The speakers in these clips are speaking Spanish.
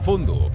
fondo.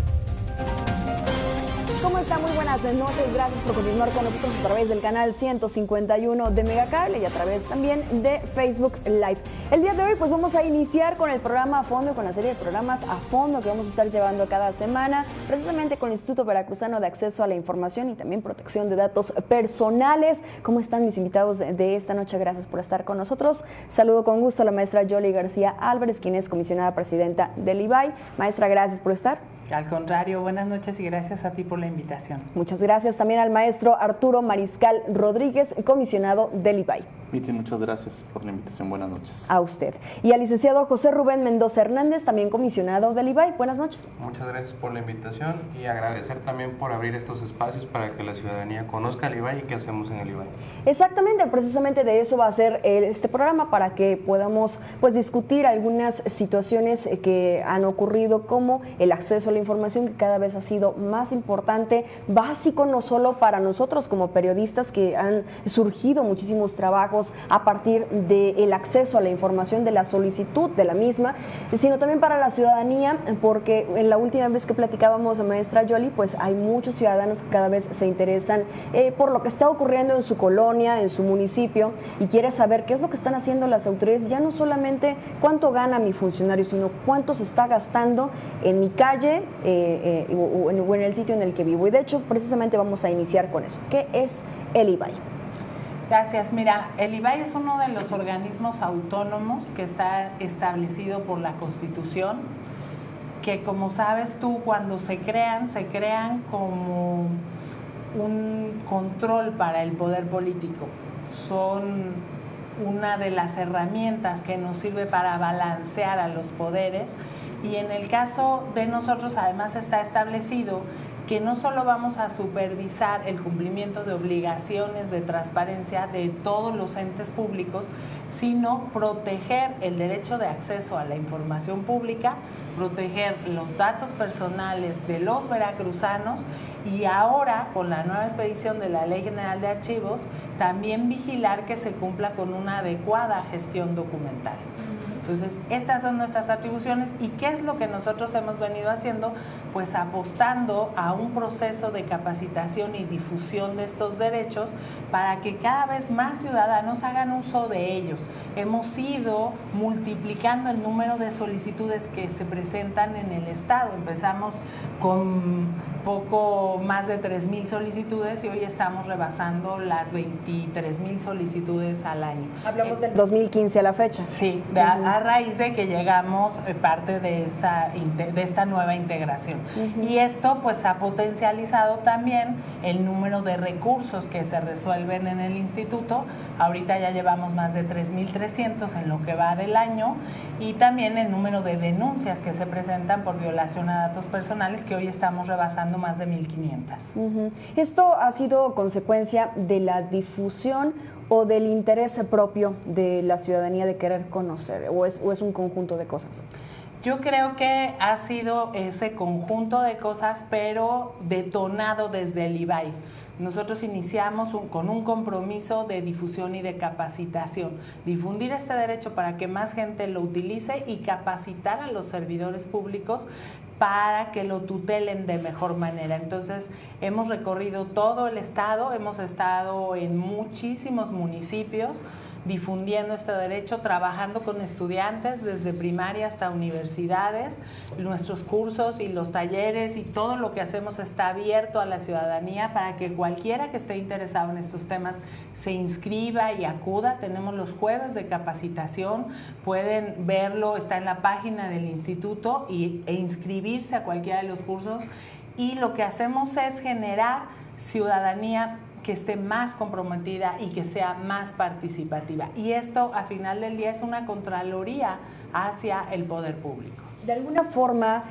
¿Cómo está? Muy buenas noches. Gracias por continuar con nosotros a través del canal 151 de Megacable y a través también de Facebook Live. El día de hoy pues vamos a iniciar con el programa A Fondo, con la serie de programas A Fondo que vamos a estar llevando cada semana, precisamente con el Instituto Veracruzano de Acceso a la Información y también Protección de Datos Personales. ¿Cómo están mis invitados de esta noche? Gracias por estar con nosotros. Saludo con gusto a la maestra Yoli García Álvarez, quien es comisionada presidenta del IBAI. Maestra, gracias por estar. Al contrario, buenas noches y gracias a ti por la invitación. Muchas gracias también al maestro Arturo Mariscal Rodríguez, comisionado del IBAI. Mitzi, muchas gracias por la invitación. Buenas noches. A usted. Y al licenciado José Rubén Mendoza Hernández, también comisionado del IBAI. Buenas noches. Muchas gracias por la invitación y agradecer también por abrir estos espacios para que la ciudadanía conozca el IBAI y qué hacemos en el IBAI. Exactamente, precisamente de eso va a ser este programa, para que podamos pues discutir algunas situaciones que han ocurrido, como el acceso a la información, que cada vez ha sido más importante, básico no solo para nosotros como periodistas, que han surgido muchísimos trabajos a partir del acceso a la información, de la solicitud de la misma, sino también para la ciudadanía, porque en la última vez que platicábamos, maestra Yoli, pues hay muchos ciudadanos que cada vez se interesan por lo que está ocurriendo en su colonia, en su municipio, y quiere saber qué es lo que están haciendo las autoridades, ya no solamente cuánto gana mi funcionario, sino cuánto se está gastando en mi calle o en el sitio en el que vivo. Y de hecho, precisamente vamos a iniciar con eso. ¿Qué es el IBAI? Gracias. Mira, el IBAI es uno de los organismos autónomos que está establecido por la Constitución, que como sabes tú, cuando se crean como un control para el poder político. Son una de las herramientas que nos sirve para balancear a los poderes, y en el caso de nosotros además está establecido que no solo vamos a supervisar el cumplimiento de obligaciones de transparencia de todos los entes públicos, sino proteger el derecho de acceso a la información pública, proteger los datos personales de los veracruzanos, y ahora con la nueva expedición de la Ley General de Archivos, también vigilar que se cumpla con una adecuada gestión documental. Entonces, estas son nuestras atribuciones. ¿Y qué es lo que nosotros hemos venido haciendo? Pues apostando a un proceso de capacitación y difusión de estos derechos para que cada vez más ciudadanos hagan uso de ellos. Hemos ido multiplicando el número de solicitudes que se presentan en el Estado. Empezamos con poco más de 3,000 solicitudes y hoy estamos rebasando las 23,000 solicitudes al año. Hablamos del 2015 a la fecha. Sí, a raíz de que llegamos parte de esta nueva integración. Y esto pues ha potencializado también el número de recursos que se resuelven en el instituto. Ahorita ya llevamos más de 3,300 en lo que va del año, y también el número de denuncias que se presentan por violación a datos personales, que hoy estamos rebasando más de 1,500. ¿Esto ha sido consecuencia de la difusión o del interés propio de la ciudadanía de querer conocer, o es un conjunto de cosas? Yo creo que ha sido ese conjunto de cosas, pero detonado desde el IBAI. Nosotros iniciamos con un compromiso de difusión y de capacitación, difundir este derecho para que más gente lo utilice y capacitar a los servidores públicos para que lo tutelen de mejor manera. Entonces, hemos recorrido todo el estado, hemos estado en muchísimos municipios difundiendo este derecho, trabajando con estudiantes desde primaria hasta universidades. Nuestros cursos y los talleres y todo lo que hacemos está abierto a la ciudadanía para que cualquiera que esté interesado en estos temas se inscriba y acuda. Tenemos los jueves de capacitación, pueden verlo, está en la página del instituto, e inscribirse a cualquiera de los cursos, y lo que hacemos es generar ciudadanía que esté más comprometida y que sea más participativa. Y esto, a final del día, es una contraloría hacia el poder público. De alguna forma,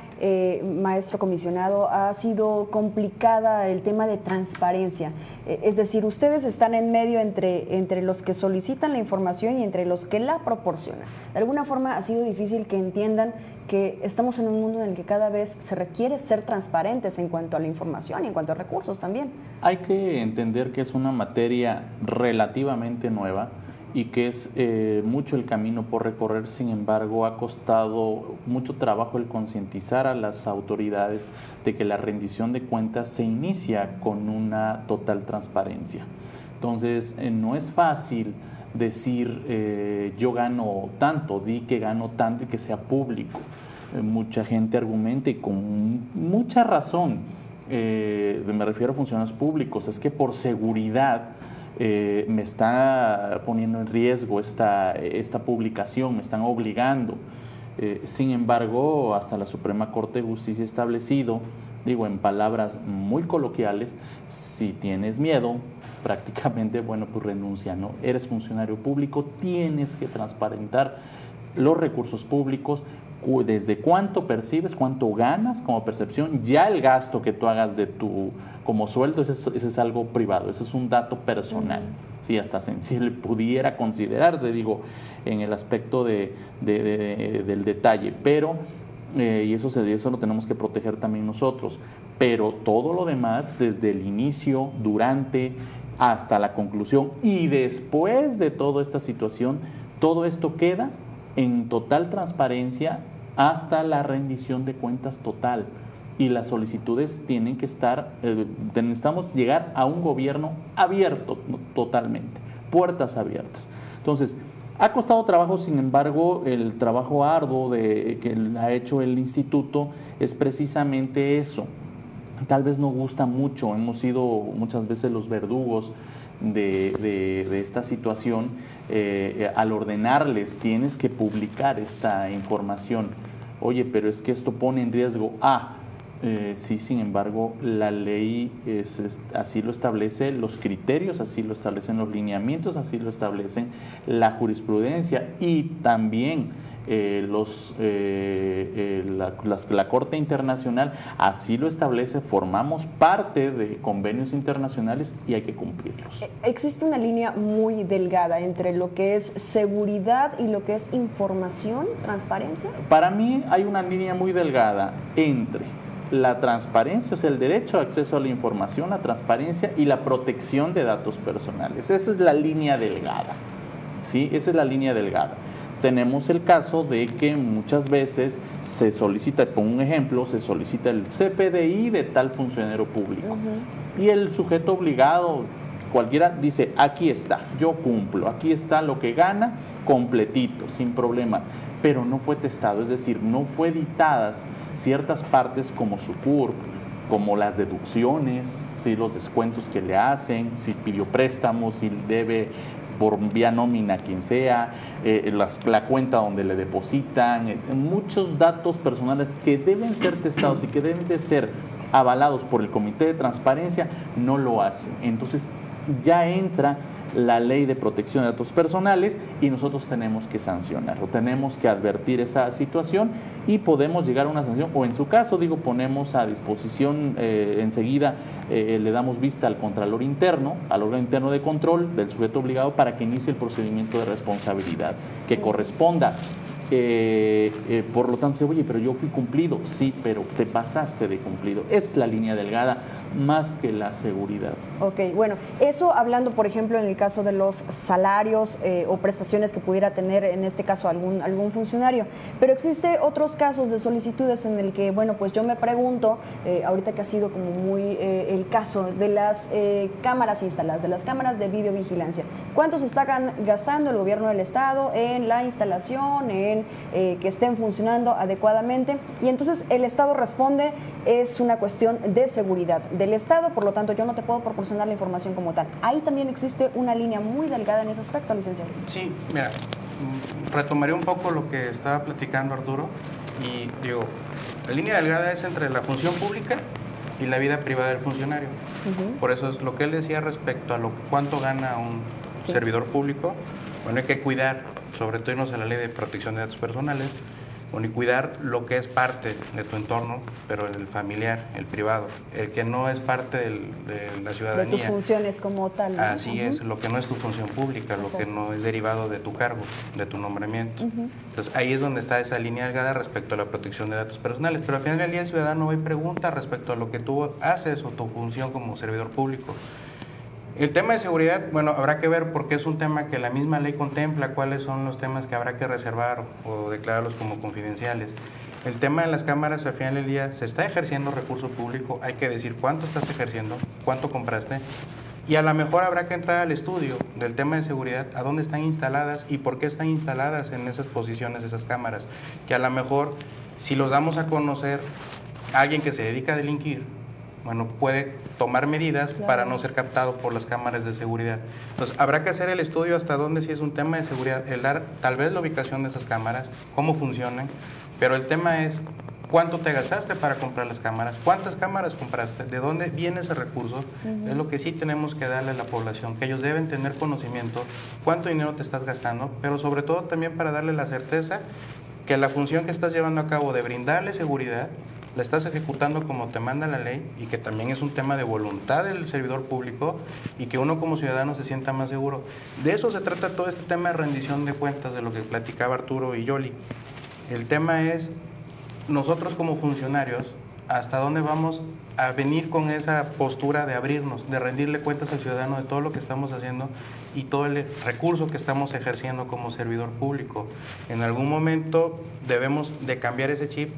maestro comisionado, ha sido complicada el tema de transparencia. Es decir, ustedes están en medio entre los que solicitan la información y entre los que la proporcionan. De alguna forma ha sido difícil que entiendan que estamos en un mundo en el que cada vez se requiere ser transparentes en cuanto a la información y en cuanto a recursos también. Hay que entender que es una materia relativamente nueva y que es mucho el camino por recorrer. Sin embargo, ha costado mucho trabajo el concientizar a las autoridades de que la rendición de cuentas se inicia con una total transparencia. Entonces, no es fácil decir yo gano tanto, di que gano tanto y que sea público. Mucha gente argumenta, y con mucha razón, me refiero a funcionarios públicos, es que por seguridad me está poniendo en riesgo esta publicación, me están obligando. Sin embargo, hasta la Suprema Corte de Justicia ha establecido, digo en palabras muy coloquiales, si tienes miedo, prácticamente, bueno, pues renuncia, ¿no? Eres funcionario público, tienes que transparentar los recursos públicos, desde cuánto percibes, cuánto ganas como percepción, ya el gasto que tú hagas de como sueldo, ese es algo privado, ese es un dato personal. Sí, hasta sensible pudiera considerarse, digo, en el aspecto del detalle, pero, y eso lo tenemos que proteger también nosotros, pero todo lo demás, desde el inicio, durante, hasta la conclusión y después de toda esta situación, todo esto queda en total transparencia hasta la rendición de cuentas total. Y las solicitudes tienen que estar, necesitamos llegar a un gobierno abierto totalmente, puertas abiertas. Entonces, ha costado trabajo, sin embargo, el trabajo arduo que ha hecho el instituto es precisamente eso. Tal vez no gusta mucho, hemos sido muchas veces los verdugos de esta situación, al ordenarles, tienes que publicar esta información. Oye, pero es que esto pone en riesgo sí, sin embargo, la ley así lo establece, los criterios así lo establecen, los lineamientos así lo establecen, la jurisprudencia y también la Corte Internacional así lo establece. Formamos parte de convenios internacionales y hay que cumplirlos. Existe una línea muy delgada entre lo que es seguridad y lo que es información, transparencia. Para mí hay una línea muy delgada entre la transparencia, o sea, el derecho a acceso a la información, la transparencia y la protección de datos personales. Esa es la línea delgada, ¿sí? Esa es la línea delgada. Tenemos el caso de que muchas veces se solicita, pongo un ejemplo, se solicita el CFDI de tal funcionario público y el sujeto obligado, cualquiera, dice, aquí está, yo cumplo, aquí está lo que gana, completito, sin problema, pero no fue testado, es decir, no fue dictadas ciertas partes como su CURP, como las deducciones, ¿sí? Los descuentos que le hacen, si pidió préstamos, si debe por vía nómina quien sea, la cuenta donde le depositan, muchos datos personales que deben ser testados y que deben de ser avalados por el Comité de Transparencia, no lo hacen. Entonces ya entra la Ley de Protección de Datos Personales y nosotros tenemos que sancionar o tenemos que advertir esa situación y podemos llegar a una sanción, o en su caso, digo, ponemos a disposición enseguida, le damos vista al Contralor Interno, al órgano interno de control del sujeto obligado para que inicie el procedimiento de responsabilidad que corresponda. Por lo tanto, oye, pero yo fui cumplido. Sí, pero te pasaste de cumplido. Es la línea delgada más que la seguridad. Ok, bueno, eso hablando, por ejemplo, en el caso de los salarios o prestaciones que pudiera tener, en este caso, algún funcionario. Pero existe otros casos de solicitudes en el que, bueno, pues yo me pregunto, ahorita que ha sido como muy el caso de las cámaras instaladas, de las cámaras de videovigilancia. ¿Cuánto se está gastando el gobierno del Estado en la instalación, en que estén funcionando adecuadamente? Y entonces el Estado responde, es una cuestión de seguridad del Estado, por lo tanto yo no te puedo proporcionar la información como tal. Ahí también existe una línea muy delgada en ese aspecto, licenciado. Sí, mira, retomaré un poco lo que estaba platicando Arturo y digo, la línea delgada es entre la función pública y la vida privada del funcionario. Por eso es lo que él decía respecto a cuánto gana un servidor público. Bueno, hay que cuidar, sobre todo irnos a la Ley de Protección de Datos Personales, bueno, y cuidar lo que es parte de tu entorno, pero el familiar, el privado, el que no es parte de la ciudadanía. De tus funciones como tal, ¿no? Así es, lo que no es tu función pública, lo que no es derivado de tu cargo, de tu nombramiento. Entonces ahí es donde está esa línea delgada respecto a la protección de datos personales, pero al final del día el ciudadano hoy pregunta respecto a lo que tú haces o tu función como servidor público. El tema de seguridad, bueno, habrá que ver porque es un tema que la misma ley contempla, cuáles son los temas que habrá que reservar o declararlos como confidenciales. El tema de las cámaras, al final del día, se está ejerciendo recurso público, hay que decir cuánto estás ejerciendo, cuánto compraste, y a lo mejor habrá que entrar al estudio del tema de seguridad, a dónde están instaladas y por qué están instaladas en esas posiciones esas cámaras, que a lo mejor, si los damos a conocer a alguien que se dedica a delinquir, bueno, puede tomar medidas para no ser captado por las cámaras de seguridad. Entonces, habrá que hacer el estudio hasta dónde sí es un tema de seguridad, el dar tal vez la ubicación de esas cámaras, cómo funcionan, pero el tema es cuánto te gastaste para comprar las cámaras, cuántas cámaras compraste, de dónde viene ese recurso, es lo que sí tenemos que darle a la población, que ellos deben tener conocimiento, cuánto dinero te estás gastando, pero sobre todo también para darle la certeza que la función que estás llevando a cabo de brindarle seguridad, la estás ejecutando como te manda la ley y que también es un tema de voluntad del servidor público y que uno como ciudadano se sienta más seguro. De eso se trata todo este tema de rendición de cuentas, de lo que platicaba Arturo y Yoli. El tema es, nosotros como funcionarios, hasta dónde vamos a venir con esa postura de abrirnos, de rendirle cuentas al ciudadano de todo lo que estamos haciendo y todo el recurso que estamos ejerciendo como servidor público. En algún momento debemos de cambiar ese chip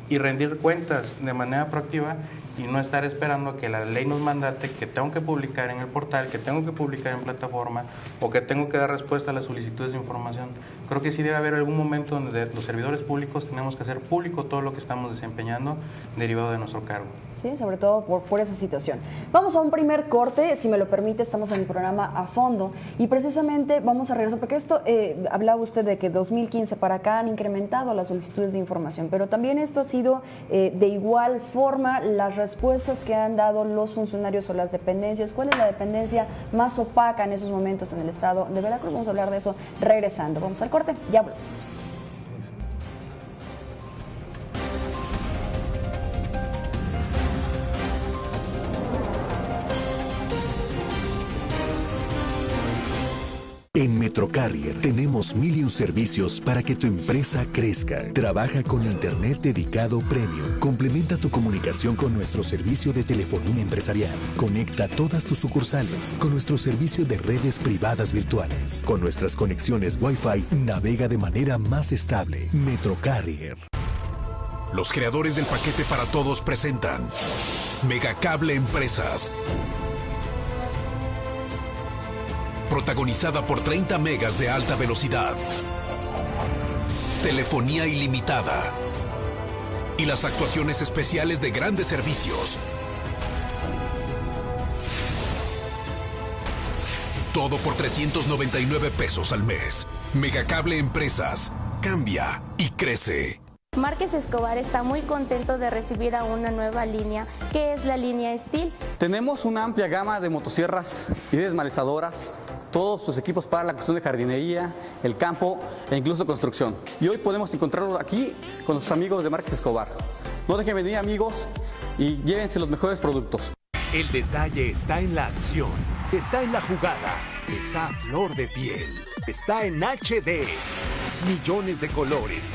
y rendir cuentas de manera proactiva y no estar esperando a que la ley nos mandate que tengo que publicar en el portal, que tengo que publicar en plataforma o que tengo que dar respuesta a las solicitudes de información. Creo que sí debe haber algún momento donde los servidores públicos tenemos que hacer público todo lo que estamos desempeñando derivado de nuestro cargo. Sí, sobre todo por esa situación. Vamos a un primer corte, si me lo permite, estamos en el programa A Fondo y precisamente vamos a regresar, porque esto, hablaba usted de que 2015 para acá han incrementado las solicitudes de información, pero también esto ha sido de igual forma las respuestas que han dado los funcionarios o las dependencias. ¿Cuál es la dependencia más opaca en esos momentos en el estado de Veracruz? Vamos a hablar de eso regresando. Vamos al corte, ya volvemos. En Metrocarrier tenemos 1000 servicios para que tu empresa crezca. Trabaja con Internet dedicado premium. Complementa tu comunicación con nuestro servicio de telefonía empresarial. Conecta todas tus sucursales con nuestro servicio de redes privadas virtuales. Con nuestras conexiones Wi-Fi, navega de manera más estable. Metrocarrier. Los creadores del paquete para todos presentan Megacable Empresas. Protagonizada por 30 megas de alta velocidad, telefonía ilimitada y las actuaciones especiales de grandes servicios. Todo por 399 pesos al mes. Megacable Empresas. Cambia y crece. Márquez Escobar está muy contento de recibir a una nueva línea, que es la línea Steel. Tenemos una amplia gama de motosierras y desmalezadoras, todos sus equipos para la cuestión de jardinería, el campo e incluso construcción. Y hoy podemos encontrarlos aquí con nuestros amigos de Márquez Escobar. No dejen venir, amigos, y llévense los mejores productos. El detalle está en la acción, está en la jugada, está a flor de piel, está en HD. Millones de colores,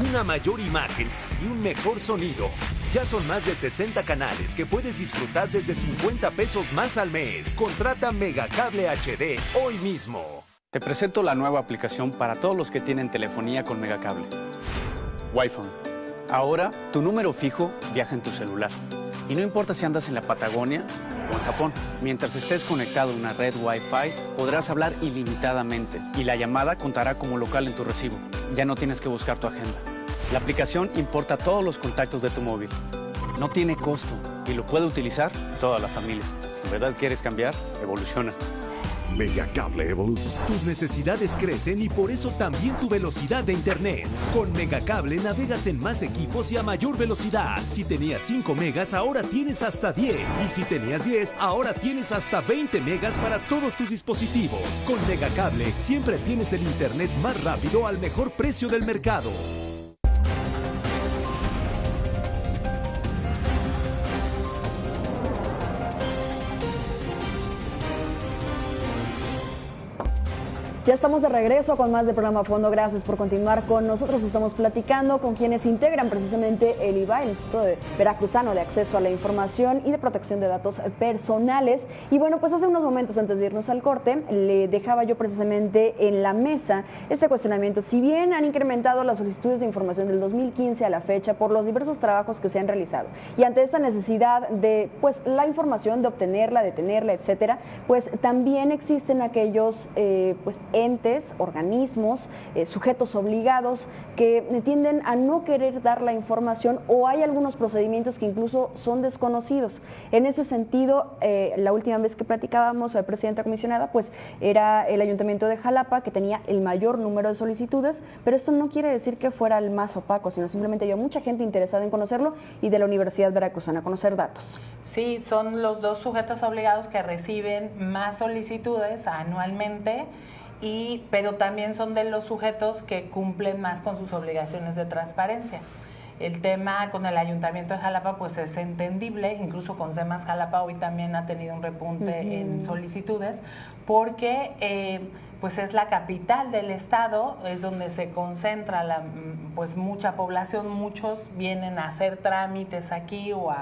una mayor imagen y un mejor sonido. Ya son más de 60 canales que puedes disfrutar desde 50 pesos más al mes. Contrata Megacable HD hoy mismo. Te presento la nueva aplicación para todos los que tienen telefonía con Megacable. Wi-Fi. Ahora, tu número fijo viaja en tu celular. Y no importa si andas en la Patagonia o en Japón. Mientras estés conectado a una red Wi-Fi, podrás hablar ilimitadamente y la llamada contará como local en tu recibo. Ya no tienes que buscar tu agenda. La aplicación importa todos los contactos de tu móvil. No tiene costo y lo puede utilizar toda la familia. Si en verdad quieres cambiar, evoluciona. Megacable Evolution. Tus necesidades crecen y por eso también tu velocidad de internet. Con Megacable navegas en más equipos y a mayor velocidad. Si tenías 5 megas, ahora tienes hasta 10. Y si tenías 10, ahora tienes hasta 20 megas para todos tus dispositivos. Con Megacable siempre tienes el internet más rápido al mejor precio del mercado. Ya estamos de regreso con más de Programa a Fondo. Gracias por continuar con nosotros. Estamos platicando con quienes integran precisamente el IVA, el Instituto Veracruzano de Acceso a la Información y de Protección de Datos Personales. Y bueno, pues hace unos momentos antes de irnos al corte, le dejaba yo precisamente en la mesa este cuestionamiento. Si bien han incrementado las solicitudes de información del 2015 a la fecha por los diversos trabajos que se han realizado y ante esta necesidad de pues la información, de obtenerla, de tenerla, etcétera, pues también existen aquellos pues entes, organismos, sujetos obligados que tienden a no querer dar la información, o hay algunos procedimientos que incluso son desconocidos. En ese sentido, la última vez que platicábamos, la presidenta comisionada, pues era el Ayuntamiento de Jalapa, que tenía el mayor número de solicitudes, pero esto no quiere decir que fuera el más opaco, sino simplemente había mucha gente interesada en conocerlo, y de la Universidad Veracruzana, conocer datos. Sí, son los dos sujetos obligados que reciben más solicitudes anualmente, pero también son de los sujetos que cumplen más con sus obligaciones de transparencia. El tema con el Ayuntamiento de Jalapa pues es entendible, incluso con CEMAS Jalapa hoy también ha tenido un repunte en solicitudes, porque pues es la capital del estado, es donde se concentra pues mucha población, muchos vienen a hacer trámites aquí o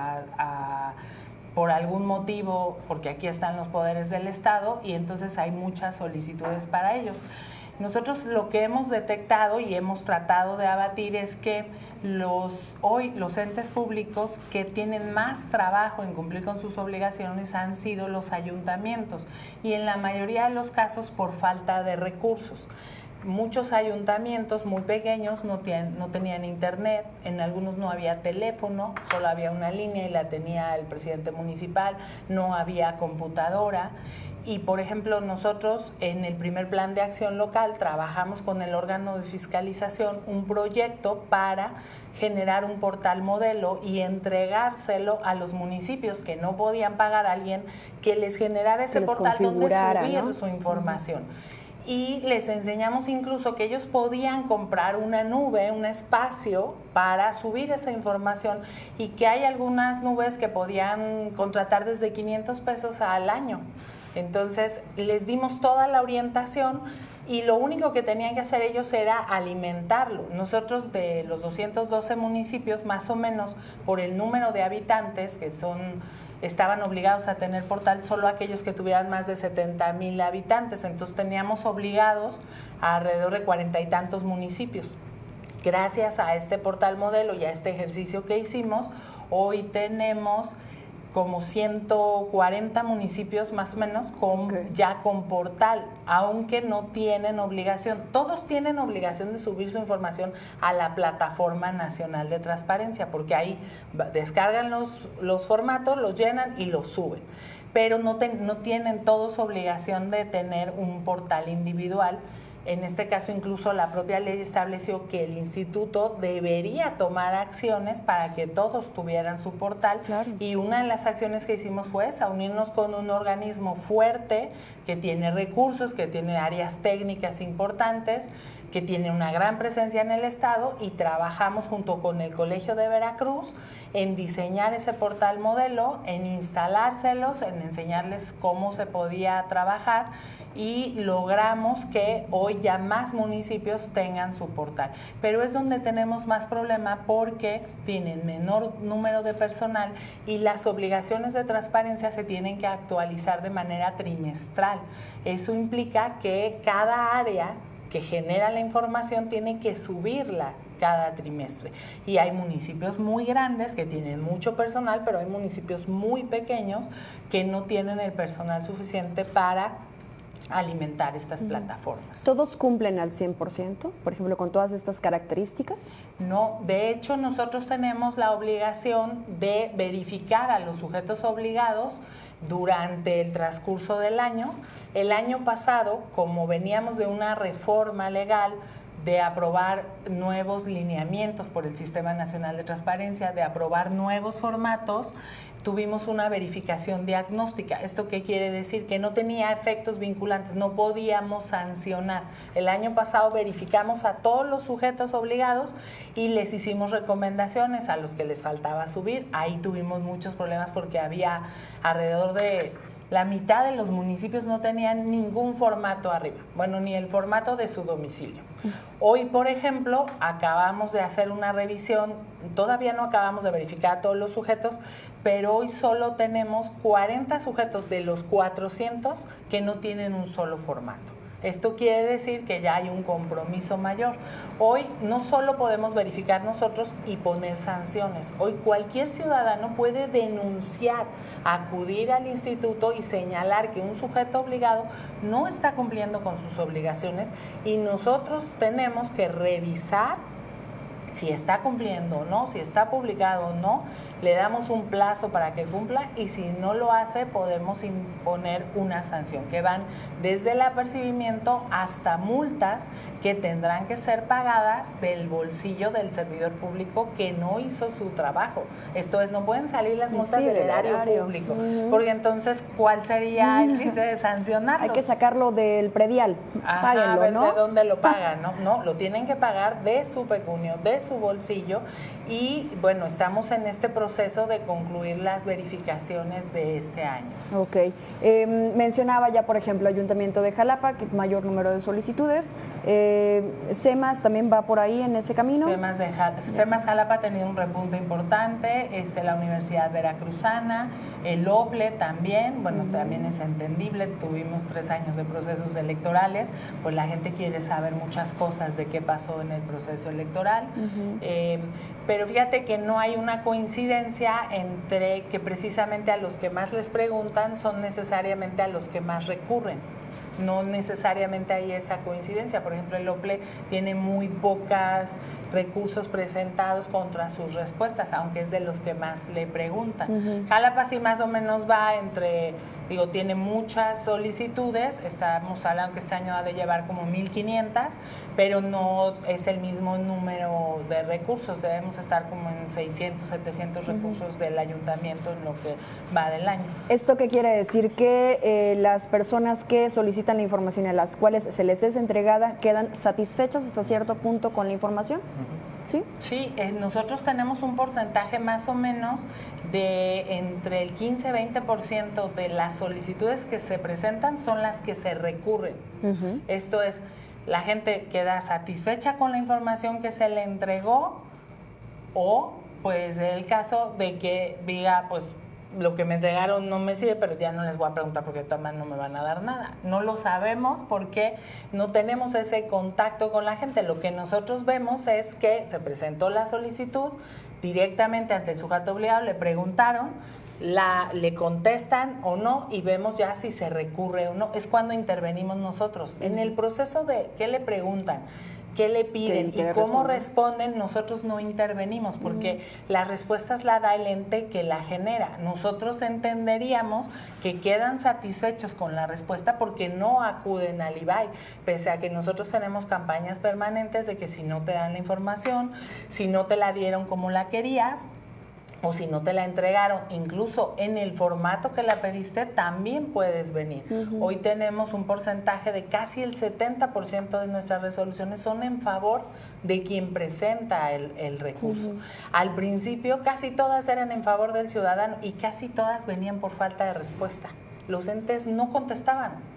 por algún motivo, porque aquí están los poderes del Estado, y entonces hay muchas solicitudes para ellos. Nosotros lo que hemos detectado y hemos tratado de abatir es que hoy los entes públicos que tienen más trabajo en cumplir con sus obligaciones han sido los ayuntamientos, y en la mayoría de los casos por falta de recursos. Muchos ayuntamientos muy pequeños no tenían internet, en algunos no había teléfono, solo había una línea y la tenía el presidente municipal, no había computadora. Y por ejemplo, nosotros en el primer plan de acción local trabajamos con el órgano de fiscalización un proyecto para generar un portal modelo y entregárselo a los municipios que no podían pagar a alguien que les generara ese portal donde subir, ¿no?, su información. Y les enseñamos incluso que ellos podían comprar una nube, un espacio para subir esa información, y que hay algunas nubes que podían contratar desde 500 pesos al año. Entonces les dimos toda la orientación y lo único que tenían que hacer ellos era alimentarlo. Nosotros, de los 212 municipios, más o menos por el número de habitantes que estaban obligados a tener portal, solo aquellos que tuvieran más de 70,000 habitantes. Entonces teníamos obligados a alrededor de 40 y tantos municipios. Gracias a este portal modelo y a este ejercicio que hicimos, hoy tenemos como 140 municipios más o menos ya con portal, aunque no tienen obligación. Todos tienen obligación de subir su información a la Plataforma Nacional de Transparencia, porque ahí descargan los formatos, los llenan y los suben. Pero no tienen todos obligación de tener un portal individual. En este caso, incluso la propia ley estableció que el instituto debería tomar acciones para que todos tuvieran su portal. Claro. Y una de las acciones que hicimos fue esa, unirnos con un organismo fuerte que tiene recursos, que tiene áreas técnicas importantes, que tiene una gran presencia en el estado, y trabajamos junto con el Colegio de Veracruz en diseñar ese portal modelo, en instalárselos, en enseñarles cómo se podía trabajar, y logramos que hoy ya más municipios tengan su portal. Pero es donde tenemos más problema porque tienen menor número de personal y las obligaciones de transparencia se tienen que actualizar de manera trimestral. Eso implica que cada área que genera la información tiene que subirla cada trimestre. Y hay municipios muy grandes que tienen mucho personal, pero hay municipios muy pequeños que no tienen el personal suficiente para alimentar estas plataformas. ¿Todos cumplen al 100%, por ejemplo, con todas estas características? No, de hecho nosotros tenemos la obligación de verificar a los sujetos obligados durante el transcurso del año. El año pasado, como veníamos de una reforma legal de aprobar nuevos lineamientos por el Sistema Nacional de Transparencia, de aprobar nuevos formatos, tuvimos una verificación diagnóstica. ¿Esto qué quiere decir? Que no tenía efectos vinculantes, no podíamos sancionar. El año pasado verificamos a todos los sujetos obligados y les hicimos recomendaciones a los que les faltaba subir. Ahí tuvimos muchos problemas porque había alrededor de la mitad de los municipios no tenían ningún formato arriba, bueno, ni el formato de su domicilio. Hoy, por ejemplo, acabamos de hacer una revisión, todavía no acabamos de verificar a todos los sujetos, pero hoy solo tenemos 40 sujetos de los 400 que no tienen un solo formato. Esto quiere decir que ya hay un compromiso mayor. Hoy no solo podemos verificar nosotros y poner sanciones. Hoy cualquier ciudadano puede denunciar, acudir al instituto y señalar que un sujeto obligado no está cumpliendo con sus obligaciones y nosotros tenemos que revisar si está cumpliendo o no, si está publicado o no, le damos un plazo para que cumpla y si no lo hace podemos imponer una sanción que van desde el apercibimiento hasta multas que tendrán que ser pagadas del bolsillo del servidor público que no hizo su trabajo. Esto es, no pueden salir las multas del erario público, porque entonces, ¿cuál sería el chiste de sancionarlo? Hay que sacarlo del predial, páguenlo, a ver, ¿no? ¿de dónde lo pagan? No, lo tienen que pagar de su pecunio, de su bolsillo y bueno, estamos en este proceso de concluir las verificaciones de este año. Ok. Mencionaba ya, por ejemplo, Ayuntamiento de Jalapa, que mayor número de solicitudes. CEMAS también va por ahí en ese camino. CEMAS Jalapa ha tenido un repunte importante, la Universidad Veracruzana, el OPLE también, bueno, también es entendible, tuvimos 3 años de procesos electorales, pues la gente quiere saber muchas cosas de qué pasó en el proceso electoral, pero fíjate que no hay una coincidencia entre que precisamente a los que más les preguntan son necesariamente a los que más recurren. No necesariamente hay esa coincidencia. Por ejemplo, el OPLE tiene muy pocos recursos presentados contra sus respuestas, aunque es de los que más le preguntan. Jalapa sí más o menos va entre, tiene muchas solicitudes, estamos hablando que este año ha de llevar como 1,500, pero no es el mismo número de recursos, debemos estar como en 600, 700 recursos del ayuntamiento en lo que va del año. ¿Esto qué quiere decir? Que las personas que solicitan la información y a las cuales se les es entregada quedan satisfechas hasta cierto punto con la información. ¿Sí? Sí, nosotros tenemos un porcentaje más o menos de entre el 15-20% de las solicitudes que se presentan son las que se recurren. Esto es, la gente queda satisfecha con la información que se le entregó o pues el caso de que diga, pues lo que me entregaron no me sirve, pero ya no les voy a preguntar porque también no me van a dar nada. No lo sabemos porque no tenemos ese contacto con la gente. Lo que nosotros vemos es que se presentó la solicitud directamente ante el sujeto obligado, le preguntaron, le contestan o no y vemos ya si se recurre o no. Es cuando intervenimos nosotros. En el proceso de qué le preguntan, qué le piden y cómo responden, nosotros no intervenimos porque las respuestas la da el ente que la genera. Nosotros entenderíamos que quedan satisfechos con la respuesta porque no acuden al IBAI, pese a que nosotros tenemos campañas permanentes de que si no te dan la información, si no te la dieron como la querías, o si no te la entregaron, incluso en el formato que la pediste, también puedes venir. Hoy tenemos un porcentaje de casi el 70% de nuestras resoluciones son en favor de quien presenta el recurso. Al principio casi todas eran en favor del ciudadano y casi todas venían por falta de respuesta. Los entes no contestaban.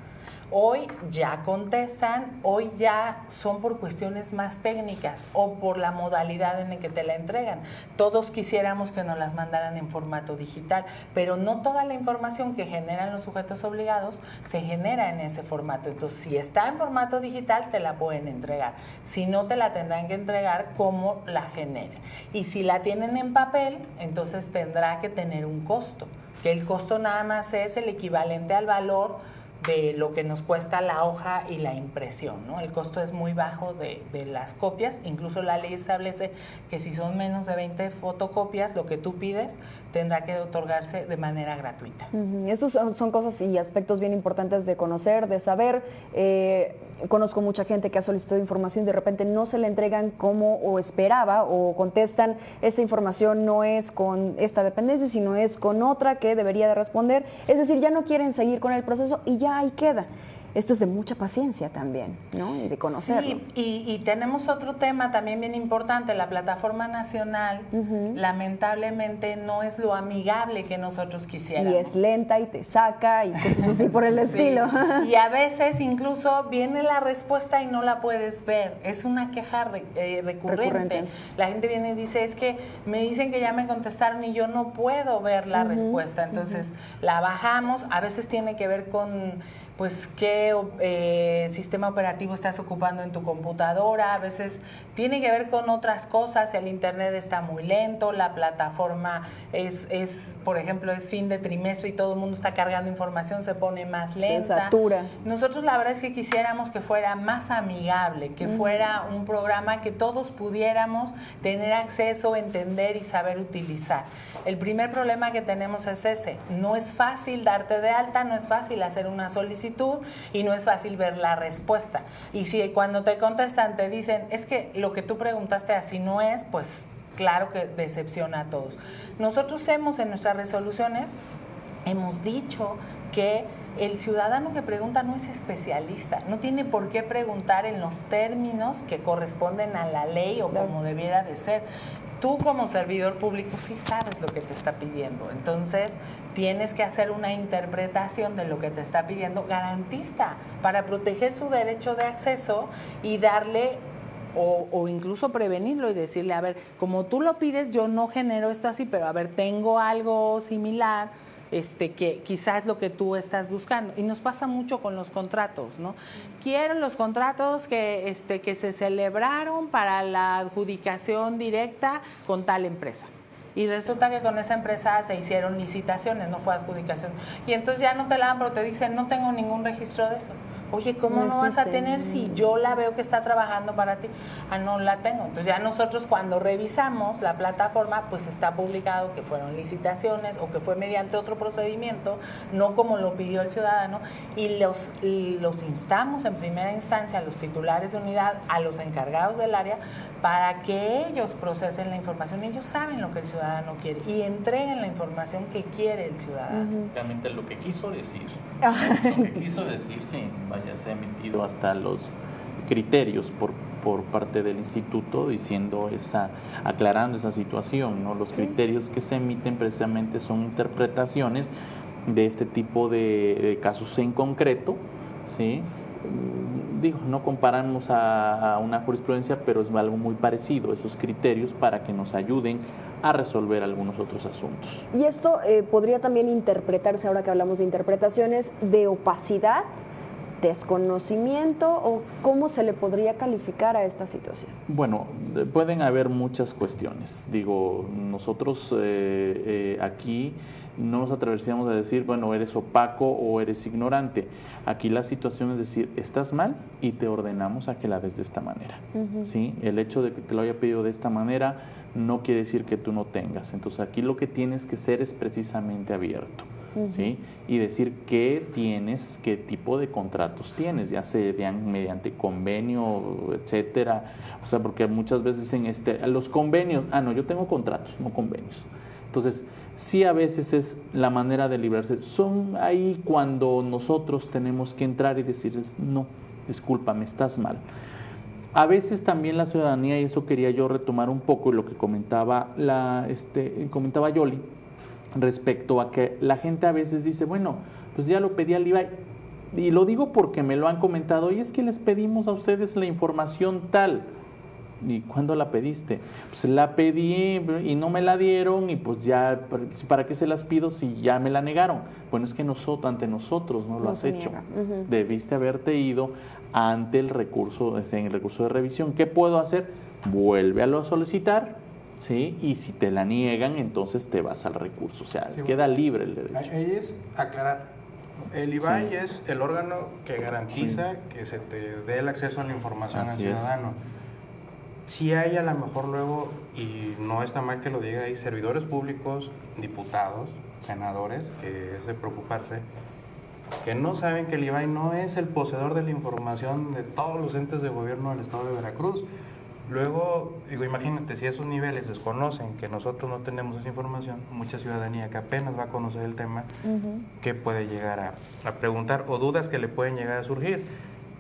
Hoy ya contestan, hoy ya son por cuestiones más técnicas o por la modalidad en la que te la entregan. Todos quisiéramos que nos las mandaran en formato digital, pero no toda la información que generan los sujetos obligados se genera en ese formato. Entonces, si está en formato digital, te la pueden entregar. Si no, te la tendrán que entregar como la generen. Y si la tienen en papel, entonces tendrá que tener un costo, que el costo nada más es el equivalente al valor de lo que nos cuesta la hoja y la impresión, ¿no? El costo es muy bajo de las copias, incluso la ley establece que si son menos de 20 fotocopias, lo que tú pides tendrá que otorgarse de manera gratuita. Estos son cosas y aspectos bien importantes de conocer, de saber. Conozco mucha gente que ha solicitado información y de repente no se le entregan como o esperaba o contestan, esta información no es con esta dependencia, sino es con otra que debería de responder. Es decir, ya no quieren seguir con el proceso y ya ahí queda. esto es de mucha paciencia también, ¿no? Y de conocerlo. Sí, y tenemos otro tema también bien importante. La plataforma nacional, lamentablemente, no es lo amigable que nosotros quisiéramos. Y es lenta y te saca y cosas así por el estilo. Y a veces incluso viene la respuesta y no la puedes ver. Es una queja recurrente. La gente viene y dice, es que me dicen que ya me contestaron y yo no puedo ver la respuesta. Entonces la bajamos. A veces tiene que ver con pues qué sistema operativo estás ocupando en tu computadora. A veces tiene que ver con otras cosas. El internet está muy lento, la plataforma por ejemplo, es fin de trimestre y todo el mundo está cargando información, se pone más lenta. Se satura. Nosotros la verdad es que quisiéramos que fuera más amigable, que fuera un programa que todos pudiéramos tener acceso, entender y saber utilizar. El primer problema que tenemos es ese. No es fácil darte de alta, no es fácil hacer una solicitud y no es fácil ver la respuesta. Y si cuando te contestan te dicen, es que lo que tú preguntaste así no es, pues claro que decepciona a todos. Nosotros en nuestras resoluciones hemos dicho que el ciudadano que pregunta no es especialista, no tiene por qué preguntar en los términos que corresponden a la ley o como debiera de ser. Tú como servidor público sí sabes lo que te está pidiendo, entonces tienes que hacer una interpretación de lo que te está pidiendo garantista para proteger su derecho de acceso y darle o incluso prevenirlo y decirle, a ver, como tú lo pides, yo no genero esto así, pero a ver, tengo algo similar, que quizás es lo que tú estás buscando. Y nos pasa mucho con los contratos, ¿no? Quiero los contratos que se celebraron para la adjudicación directa con tal empresa. Y resulta que con esa empresa se hicieron licitaciones, no fue adjudicación. Y entonces ya no te la dan, pero te dicen, no tengo ningún registro de eso. Oye, ¿cómo no vas a tener si yo la veo que está trabajando para ti? Ah, no la tengo. Entonces ya nosotros cuando revisamos la plataforma, pues está publicado que fueron licitaciones o que fue mediante otro procedimiento, no como lo pidió el ciudadano, y los instamos en primera instancia a los titulares de unidad, a los encargados del área, para que ellos procesen la información. Ellos saben lo que el ciudadano quiere y entreguen la información que quiere el ciudadano. Realmente lo que quiso decir, sí, se ha emitido hasta los criterios por parte del instituto diciendo aclarando esa situación, ¿no? Los criterios que se emiten precisamente son interpretaciones de este tipo de casos en concreto, ¿sí? Digo, no comparamos a una jurisprudencia, pero es algo muy parecido, esos criterios para que nos ayuden a resolver algunos otros asuntos. Y esto podría también interpretarse, ahora que hablamos de interpretaciones, de opacidad, desconocimiento, o cómo se le podría calificar a esta situación. Bueno, pueden haber muchas cuestiones. Digo, nosotros aquí no nos atreveríamos a decir, bueno, eres opaco o eres ignorante. Aquí la situación es decir, estás mal y te ordenamos a que la des de esta manera. ¿Sí? El hecho de que te lo haya pedido de esta manera no quiere decir que tú no tengas. Entonces aquí lo que tienes que ser es precisamente abierto. ¿Sí? Y decir qué tienes, qué tipo de contratos tienes, ya sean mediante convenio, etcétera. O sea, porque muchas veces los convenios, yo tengo contratos, no convenios. Entonces, sí, a veces es la manera de librarse. Son ahí cuando nosotros tenemos que entrar y decirles, no, discúlpame, estás mal. A veces también la ciudadanía, y eso quería yo retomar un poco lo que comentaba Yoli, respecto a que la gente a veces dice, bueno, pues ya lo pedí al IVAI. Y lo digo porque me lo han comentado, y es que les pedimos a ustedes la información tal. ¿Y cuándo la pediste? Pues la pedí y no me la dieron, y pues ya, ¿para qué se las pido si ya me la negaron? Bueno, es que ante nosotros no lo has hecho. Debiste haberte ido ante el recurso, en el recurso de revisión. ¿Qué puedo hacer? Vuelve a solicitar. ¿Sí? Y si te la niegan, entonces te vas al recurso. O sea, queda libre el derecho. Ahí es aclarar. El IVAI es el órgano que garantiza que se te dé el acceso a la información al ciudadano. Si hay a lo mejor luego, y no está mal que lo diga, hay servidores públicos, diputados, senadores, que es de preocuparse, que no saben que el IVAI no es el poseedor de la información de todos los entes de gobierno del estado de Veracruz. Luego, digo, imagínate, si esos niveles desconocen que nosotros no tenemos esa información, mucha ciudadanía que apenas va a conocer el tema, ¿qué puede llegar a preguntar? O dudas que le pueden llegar a surgir.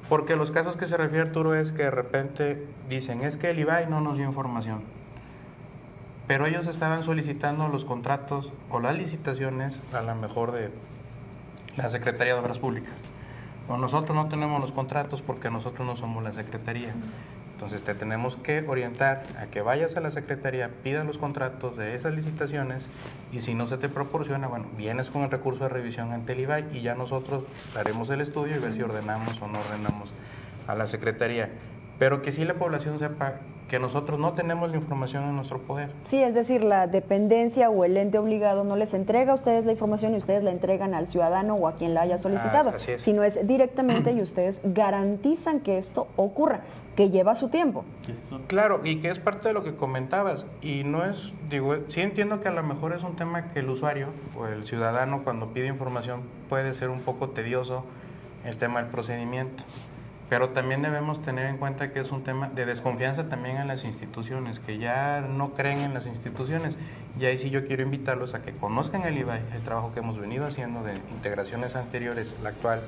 Porque los casos que se refiere Arturo es que de repente dicen, es que el IBAI no nos dio información. Pero ellos estaban solicitando los contratos o las licitaciones, a lo mejor de la Secretaría de Obras Públicas. O nosotros no tenemos los contratos porque nosotros no somos la Secretaría. Entonces te tenemos que orientar a que vayas a la Secretaría, pidas los contratos de esas licitaciones y si no se te proporciona, bueno, vienes con el recurso de revisión ante el IBAI y ya nosotros haremos el estudio y ver si ordenamos o no ordenamos a la Secretaría. Pero que sí la población sepa que nosotros no tenemos la información en nuestro poder. Sí, es decir, la dependencia o el ente obligado no les entrega a ustedes la información y ustedes la entregan al ciudadano o a quien la haya solicitado, sino es directamente y ustedes garantizan que esto ocurra, que lleva su tiempo. Claro, y que es parte de lo que comentabas, y no es, digo, sí entiendo que a lo mejor es un tema que el usuario o el ciudadano cuando pide información puede ser un poco tedioso el tema del procedimiento. Pero también debemos tener en cuenta que es un tema de desconfianza también en las instituciones, que ya no creen en las instituciones. Y ahí sí yo quiero invitarlos a que conozcan el IBAI, el trabajo que hemos venido haciendo de integraciones anteriores, la actual,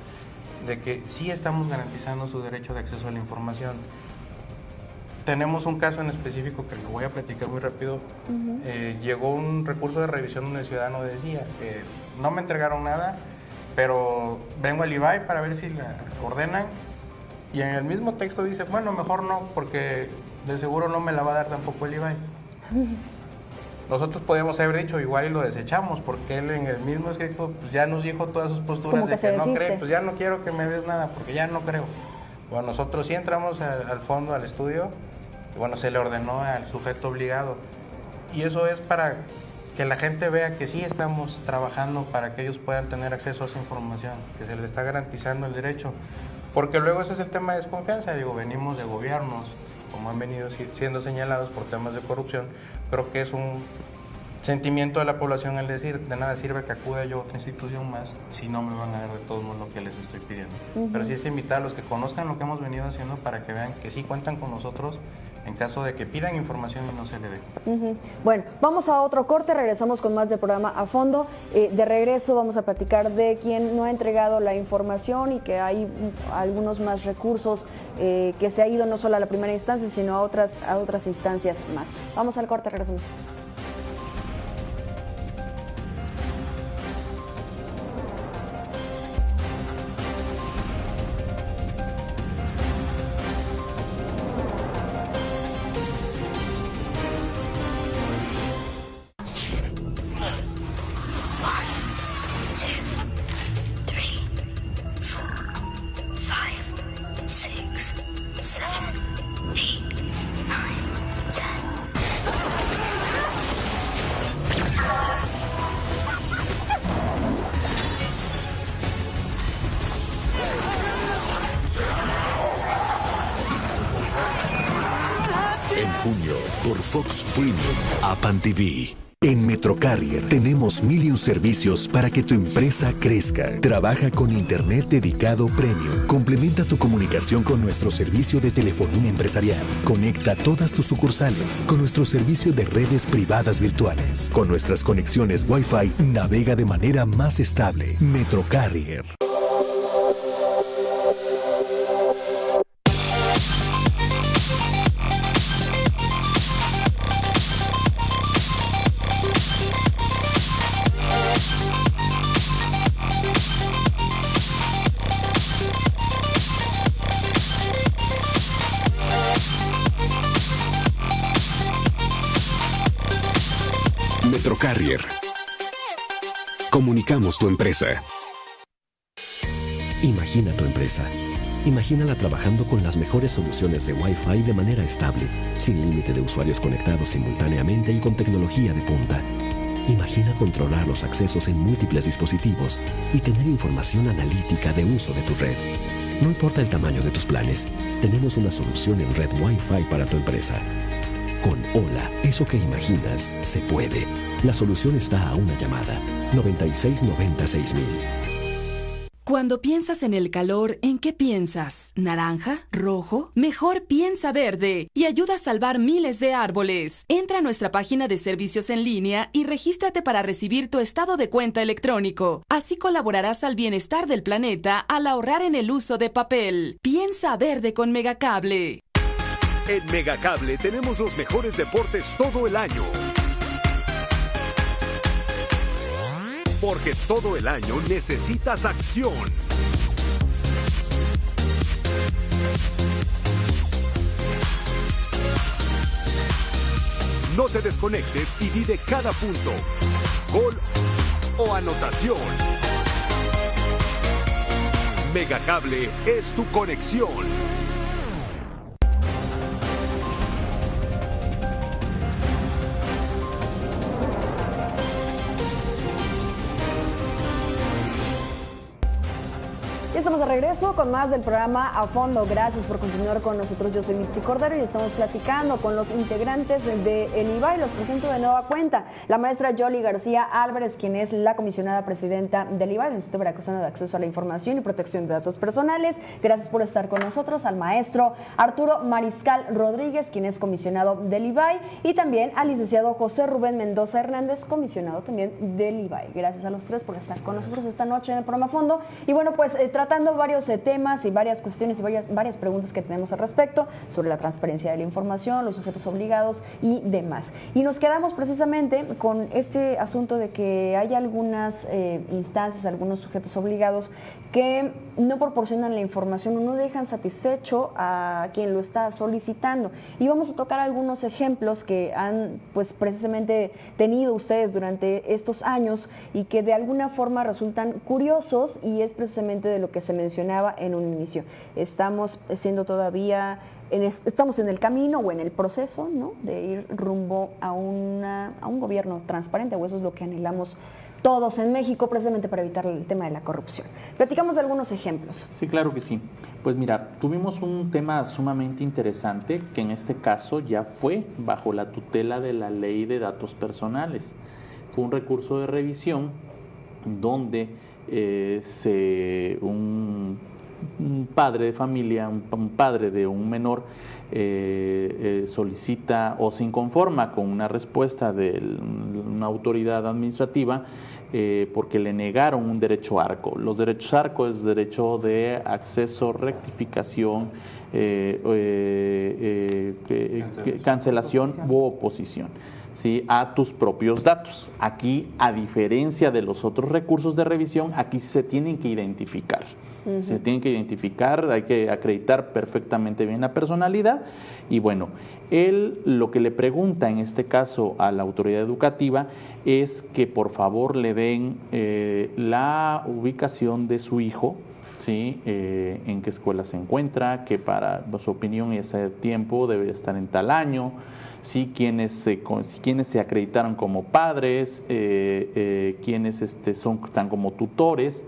de que sí estamos garantizando su derecho de acceso a la información. Tenemos un caso en específico que lo voy a platicar muy rápido. Llegó un recurso de revisión donde el ciudadano decía, no me entregaron nada, pero vengo al IBAI para ver si la ordenan. Y en el mismo texto dice, bueno, mejor no, porque de seguro no me la va a dar tampoco el IBAI. Nosotros podemos haber dicho igual y lo desechamos, porque él en el mismo escrito pues, ya nos dijo todas sus posturas de que no cree, pues ya no quiero que me des nada, porque ya no creo. Bueno, nosotros sí entramos al fondo, al estudio, y bueno, se le ordenó al sujeto obligado. Y eso es para que la gente vea que sí estamos trabajando para que ellos puedan tener acceso a esa información, que se les está garantizando el derecho. Porque luego ese es el tema de desconfianza, digo, venimos de gobiernos, como han venido siendo señalados por temas de corrupción, creo que es un sentimiento de la población el decir, de nada sirve que acuda yo a otra institución más si no me van a dar de todos modos lo que les estoy pidiendo. Pero sí es invitar a los que conozcan lo que hemos venido haciendo para que vean que sí cuentan con nosotros en caso de que pidan información y no se le dé. Bueno, vamos a otro corte, regresamos con más del programa A Fondo. De regreso vamos a platicar de quién no ha entregado la información y que hay algunos más recursos que se ha ido no solo a la primera instancia, sino a otras instancias más. Vamos al corte, regresamos. Por Fox Premium, Apan TV. En Metrocarrier tenemos 1001 servicios para que tu empresa crezca. Trabaja con Internet dedicado Premium. Complementa tu comunicación con nuestro servicio de telefonía empresarial. Conecta todas tus sucursales con nuestro servicio de redes privadas virtuales. Con nuestras conexiones Wi-Fi, navega de manera más estable. Metrocarrier. Metrocarrier. Comunicamos tu empresa. Imagina tu empresa. Imagínala trabajando con las mejores soluciones de Wi-Fi de manera estable, sin límite de usuarios conectados simultáneamente y con tecnología de punta. Imagina controlar los accesos en múltiples dispositivos y tener información analítica de uso de tu red. No importa el tamaño de tus planes, tenemos una solución en red Wi-Fi para tu empresa. Con Hola, eso que imaginas se puede. La solución está a una llamada. 9690-6000. Cuando piensas en el calor, ¿en qué piensas? ¿Naranja? ¿Rojo? Mejor piensa verde y ayuda a salvar miles de árboles. Entra a nuestra página de servicios en línea y regístrate para recibir tu estado de cuenta electrónico. Así colaborarás al bienestar del planeta al ahorrar en el uso de papel. Piensa verde con Megacable. En Megacable tenemos los mejores deportes todo el año. Porque todo el año necesitas acción. No te desconectes y vive cada punto, gol o anotación. Megacable es tu conexión. Estamos de regreso con más del programa A Fondo. Gracias por continuar con nosotros. Yo soy Mitzi Cordero y estamos platicando con los integrantes de el IVAI. Los presento de nueva cuenta. La maestra Yoli García Álvarez, quien es la comisionada presidenta del IVAI, el Instituto Veracruzano de Acceso a la Información y Protección de Datos Personales. Gracias por estar con nosotros. Al maestro Arturo Mariscal Rodríguez, quien es comisionado del IVAI, y también al licenciado José Rubén Mendoza Hernández, comisionado también del IVAI. Gracias a los tres por estar con nosotros esta noche en el programa A Fondo. Y bueno, pues tratando varios temas y varias cuestiones y varias preguntas que tenemos al respecto sobre la transparencia de la información, los sujetos obligados y demás. Y nos quedamos precisamente con este asunto de que hay algunas instancias, algunos sujetos obligados que no proporcionan la información o no dejan satisfecho a quien lo está solicitando. Y vamos a tocar algunos ejemplos que han pues precisamente tenido ustedes durante estos años y que de alguna forma resultan curiosos, y es precisamente de lo que se mencionaba en un inicio. Estamos siendo todavía estamos en el camino o en el proceso, ¿no?, de ir rumbo a un gobierno transparente, o eso es lo que anhelamos todos en México, precisamente para evitar el tema de la corrupción. Platicamos de algunos ejemplos. Sí, claro que sí. Pues mira, tuvimos un tema sumamente interesante que en este caso ya fue bajo la tutela de la Ley de Datos Personales. Fue un recurso de revisión donde un padre de familia, un padre de un menor solicita o se inconforma con una respuesta de una autoridad administrativa porque le negaron un derecho ARCO. Los derechos ARCO es derecho de acceso, rectificación, cancelación u oposición, ¿sí?, a tus propios datos. Aquí, a diferencia de los otros recursos de revisión, aquí se tienen que identificar. Se tienen que identificar, hay que acreditar perfectamente bien la personalidad. Y bueno, él lo que le pregunta en este caso a la autoridad educativa es que por favor le den la ubicación de su hijo, ¿sí?, en qué escuela se encuentra, que para su opinión ese tiempo debería estar en tal año, ¿sí?, quienes se acreditaron como padres, quienes están como tutores,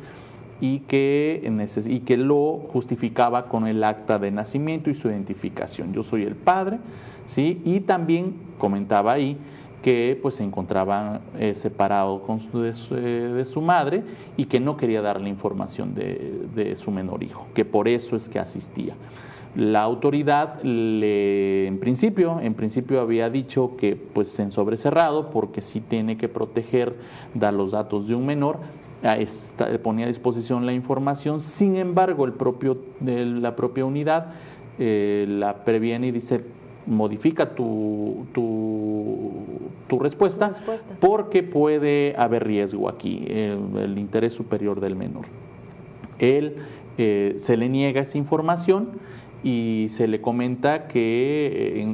y que lo justificaba con el acta de nacimiento y su identificación. Yo soy el padre, ¿sí? Y también comentaba ahí que pues se encontraba separado de su madre y que no quería darle información de su menor hijo, que por eso es que asistía. La autoridad en principio había dicho que pues en sobrecerrado, porque sí tiene que proteger, dar los datos de un menor, ponía a disposición la información. Sin embargo, la propia unidad la previene y dice: modifica tu respuesta porque puede haber riesgo aquí, el interés superior del menor. Él se le niega esa información y se le comenta que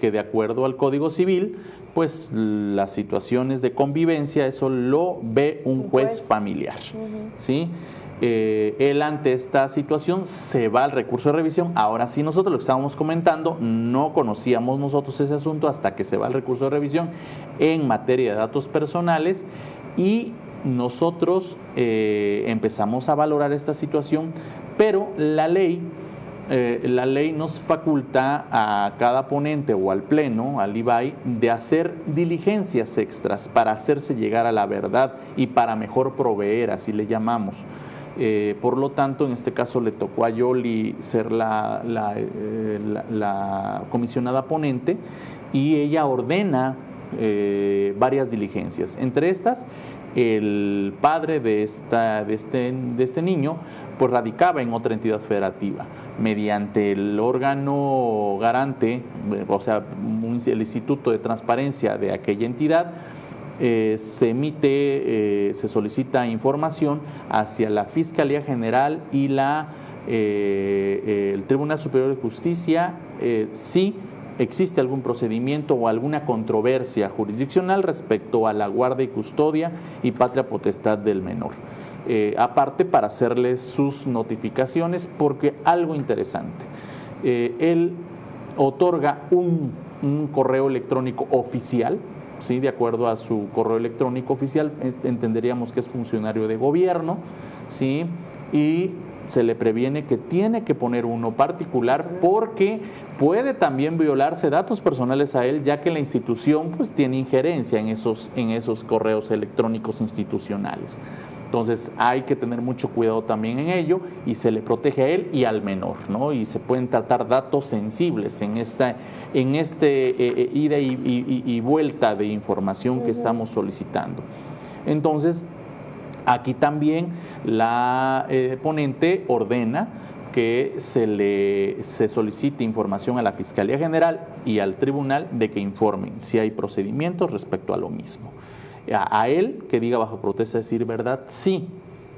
de acuerdo al Código Civil, pues las situaciones de convivencia, eso lo ve un juez familiar, ¿sí? Él ante esta situación se va al recurso de revisión. Ahora sí, nosotros lo que estábamos comentando, no conocíamos nosotros ese asunto hasta que se va al recurso de revisión en materia de datos personales, y nosotros empezamos a valorar esta situación, pero la ley nos faculta a cada ponente o al pleno, al IVAI, de hacer diligencias extras para hacerse llegar a la verdad y para mejor proveer, así le llamamos. Por lo tanto, en este caso le tocó a Yoli ser la comisionada ponente y ella ordena varias diligencias. Entre estas, el padre de este niño pues radicaba en otra entidad federativa. Mediante el órgano garante, o sea, el Instituto de Transparencia de aquella entidad, se solicita información hacia la Fiscalía General y el Tribunal Superior de Justicia si existe algún procedimiento o alguna controversia jurisdiccional respecto a la guarda y custodia y patria potestad del menor. Aparte, para hacerles sus notificaciones, porque algo interesante, él otorga un correo electrónico oficial. ¿Sí? De acuerdo a su correo electrónico oficial, entenderíamos que es funcionario de gobierno, ¿sí? Y se le previene que tiene que poner uno particular porque puede también violarse datos personales a él, ya que la institución pues tiene injerencia en esos correos electrónicos institucionales. Entonces hay que tener mucho cuidado también en ello y se le protege a él y al menor, ¿no? Y se pueden tratar datos sensibles en esta ida y vuelta de información que estamos solicitando. Entonces, aquí también la ponente ordena que se solicite información a la Fiscalía General y al Tribunal de que informen si hay procedimientos respecto a lo mismo. A él, que diga bajo protesta decir verdad, sí,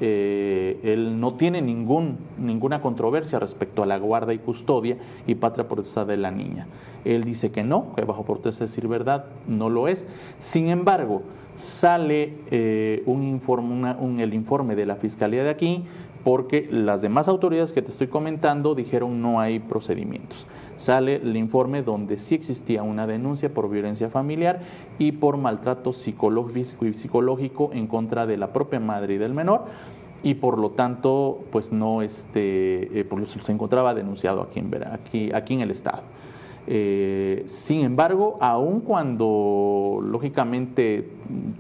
él no tiene ninguna controversia respecto a la guarda y custodia y patria potestad de la niña. Él dice que no, que bajo protesta decir verdad no lo es. Sin embargo, sale el informe de la Fiscalía de aquí, porque las demás autoridades que te estoy comentando dijeron no hay procedimientos. Sale el informe donde sí existía una denuncia por violencia familiar y por maltrato psicológico en contra de la propia madre y del menor, y por lo tanto pues no se encontraba denunciado aquí en el estado. Sin embargo, aun cuando lógicamente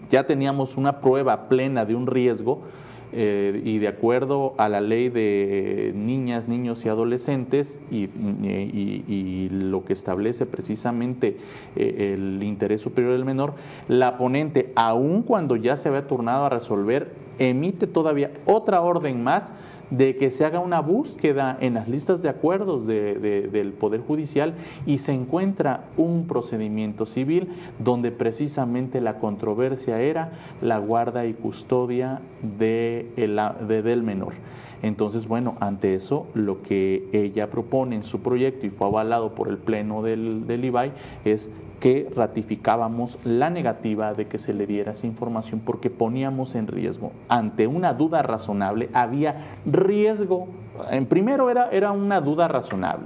ya teníamos una prueba plena de un riesgo, y de acuerdo a la ley de niñas, niños y adolescentes y lo que establece precisamente el interés superior del menor, la ponente, aun cuando ya se había turnado a resolver, emite todavía otra orden más de que se haga una búsqueda en las listas de acuerdos del Poder Judicial y se encuentra un procedimiento civil donde precisamente la controversia era la guarda y custodia del menor. Entonces, bueno, ante eso, lo que ella propone en su proyecto y fue avalado por el Pleno del IBAI es que ratificábamos la negativa de que se le diera esa información porque poníamos en riesgo. Ante una duda razonable, había riesgo. En primero era una duda razonable.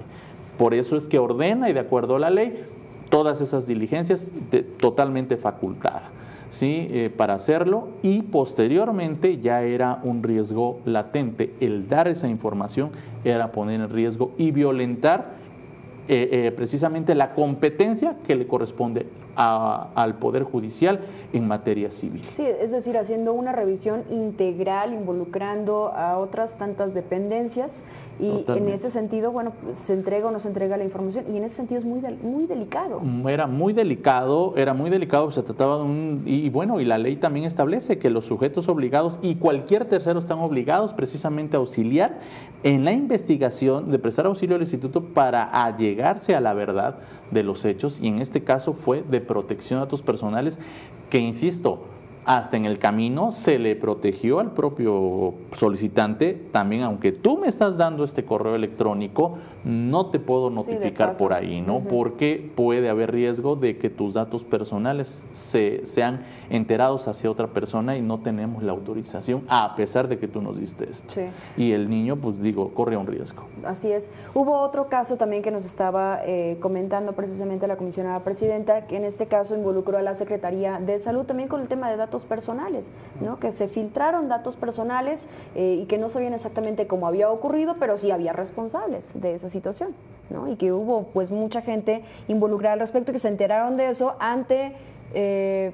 Por eso es que ordena, y de acuerdo a la ley, todas esas diligencias totalmente facultadas, ¿sí? Para hacerlo, y posteriormente ya era un riesgo latente. El dar esa información era poner en riesgo y violentar precisamente la competencia que le corresponde al Poder Judicial en materia civil. Sí, es decir, haciendo una revisión integral, involucrando a otras tantas dependencias y totalmente. En este sentido, bueno, se entrega o no se entrega la información y en ese sentido es muy delicado. Era muy delicado, se trataba de y la ley también establece que los sujetos obligados y cualquier tercero están obligados precisamente a auxiliar en la investigación, de prestar auxilio al instituto para allegarse a la verdad de los hechos, y en este caso fue de protección de datos personales que, insisto, hasta en el camino se le protegió al propio solicitante también, aunque tú me estás dando este correo electrónico, no te puedo notificar por ahí, ¿no? Porque puede haber riesgo de que tus datos personales sean enterados hacia otra persona y no tenemos la autorización, a pesar de que tú nos diste esto. Sí. Y el niño, pues corre un riesgo. Así es. Hubo otro caso también que nos estaba comentando precisamente la comisionada presidenta, que en este caso involucró a la Secretaría de Salud también con el tema de datos personales, ¿no? Que se filtraron datos personales y que no sabían exactamente cómo había ocurrido, pero sí había responsables de esa situación, ¿no? Y que hubo pues mucha gente involucrada al respecto que se enteraron de eso ante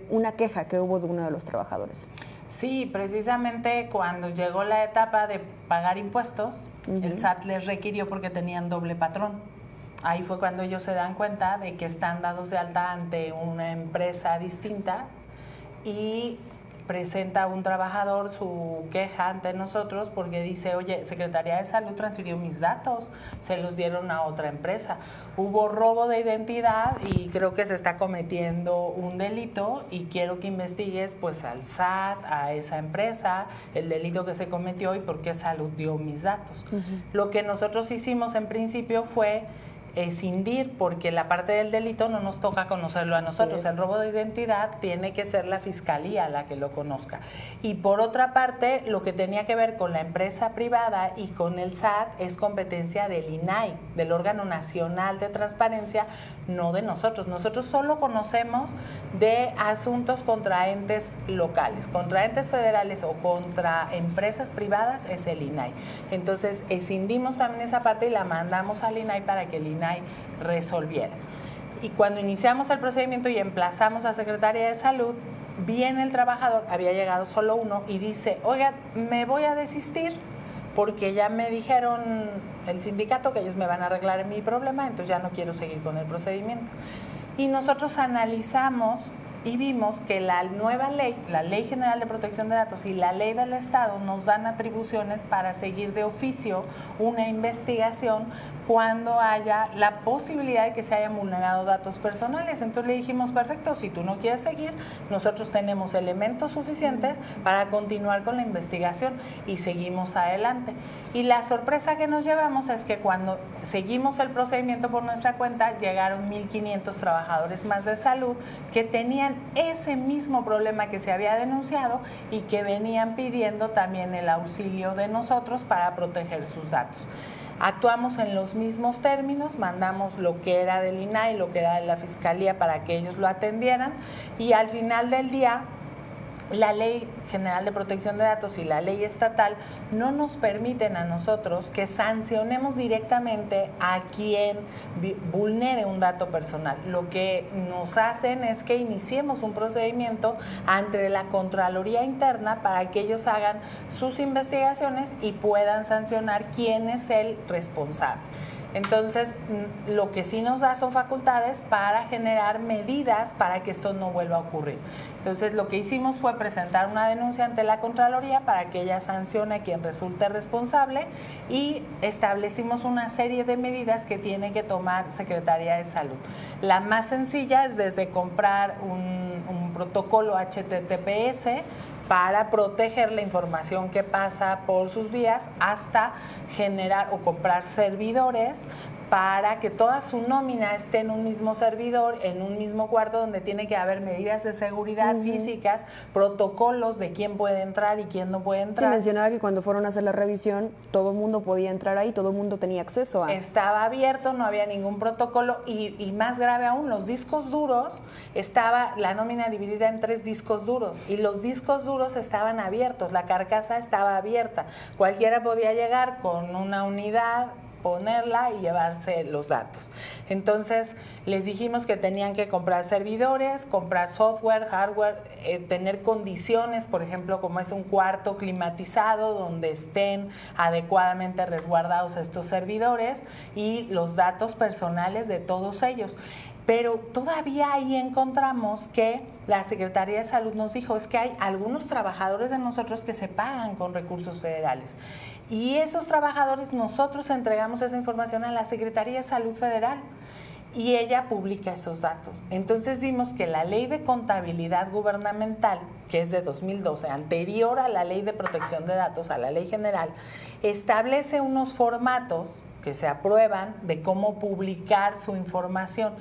una queja que hubo de uno de los trabajadores. Sí, precisamente cuando llegó la etapa de pagar impuestos, el SAT les requirió porque tenían doble patrón. Ahí fue cuando ellos se dan cuenta de que están dados de alta ante una empresa distinta y presenta un trabajador su queja ante nosotros porque dice, oye, Secretaría de Salud transfirió mis datos, se los dieron a otra empresa. Hubo robo de identidad y creo que se está cometiendo un delito y quiero que investigues pues al SAT, a esa empresa, el delito que se cometió y por qué Salud dio mis datos. Lo que nosotros hicimos en principio fue escindir, porque la parte del delito no nos toca conocerlo a nosotros. El robo de identidad tiene que ser la fiscalía la que lo conozca. Y por otra parte, lo que tenía que ver con la empresa privada y con el SAT es competencia del INAI, del órgano nacional de transparencia, no de nosotros. Nosotros solo conocemos de asuntos contra entes locales, contra entes federales o contra empresas privadas es el INAI. Entonces, escindimos también esa parte y la mandamos al INAI para que el INAI resolviera. Y cuando iniciamos el procedimiento y emplazamos a Secretaría de Salud, viene el trabajador, había llegado solo uno, y dice, oiga, me voy a desistir porque ya me dijeron el sindicato que ellos me van a arreglar mi problema, entonces ya no quiero seguir con el procedimiento. Y nosotros analizamos y vimos que la nueva ley, la Ley General de Protección de Datos y la Ley del Estado nos dan atribuciones para seguir de oficio una investigación cuando haya la posibilidad de que se hayan vulnerado datos personales. Entonces le dijimos, perfecto, si tú no quieres seguir, nosotros tenemos elementos suficientes para continuar con la investigación y seguimos adelante. Y la sorpresa que nos llevamos es que cuando seguimos el procedimiento por nuestra cuenta, llegaron 1.500 trabajadores más de salud que tenían ese mismo problema que se había denunciado y que venían pidiendo también el auxilio de nosotros para proteger sus datos. Actuamos en los mismos términos, mandamos lo que era del INAI, lo que era de la Fiscalía para que ellos lo atendieran y al final del día la Ley General de Protección de Datos y la ley estatal no nos permiten a nosotros que sancionemos directamente a quien vulnere un dato personal. Lo que nos hacen es que iniciemos un procedimiento ante la Contraloría Interna para que ellos hagan sus investigaciones y puedan sancionar quién es el responsable. Entonces, lo que sí nos da son facultades para generar medidas para que esto no vuelva a ocurrir. Entonces, lo que hicimos fue presentar una denuncia ante la Contraloría para que ella sancione a quien resulte responsable y establecimos una serie de medidas que tiene que tomar Secretaría de Salud. La más sencilla es desde comprar un protocolo HTTPS para proteger la información que pasa por sus vías hasta generar o comprar servidores para que toda su nómina esté en un mismo servidor, en un mismo cuarto donde tiene que haber medidas de seguridad físicas, protocolos de quién puede entrar y quién no puede entrar. Sí, mencionaba que cuando fueron a hacer la revisión, todo el mundo podía entrar ahí, todo el mundo tenía acceso a... Estaba abierto, no había ningún protocolo y más grave aún, los discos duros, estaba la nómina dividida en 3 discos duros y los discos duros estaban abiertos, la carcasa estaba abierta, cualquiera podía llegar con una unidad, ponerla y llevarse los datos. Entonces, les dijimos que tenían que comprar servidores, comprar software, hardware, tener condiciones, por ejemplo, como es un cuarto climatizado donde estén adecuadamente resguardados estos servidores y los datos personales de todos ellos. Pero todavía ahí encontramos que la Secretaría de Salud nos dijo, es que hay algunos trabajadores de nosotros que se pagan con recursos federales. Y esos trabajadores, nosotros entregamos esa información a la Secretaría de Salud Federal y ella publica esos datos. Entonces vimos que la Ley de Contabilidad Gubernamental, que es de 2012, anterior a la Ley de Protección de Datos, a la Ley General, establece unos formatos que se aprueban de cómo publicar su información.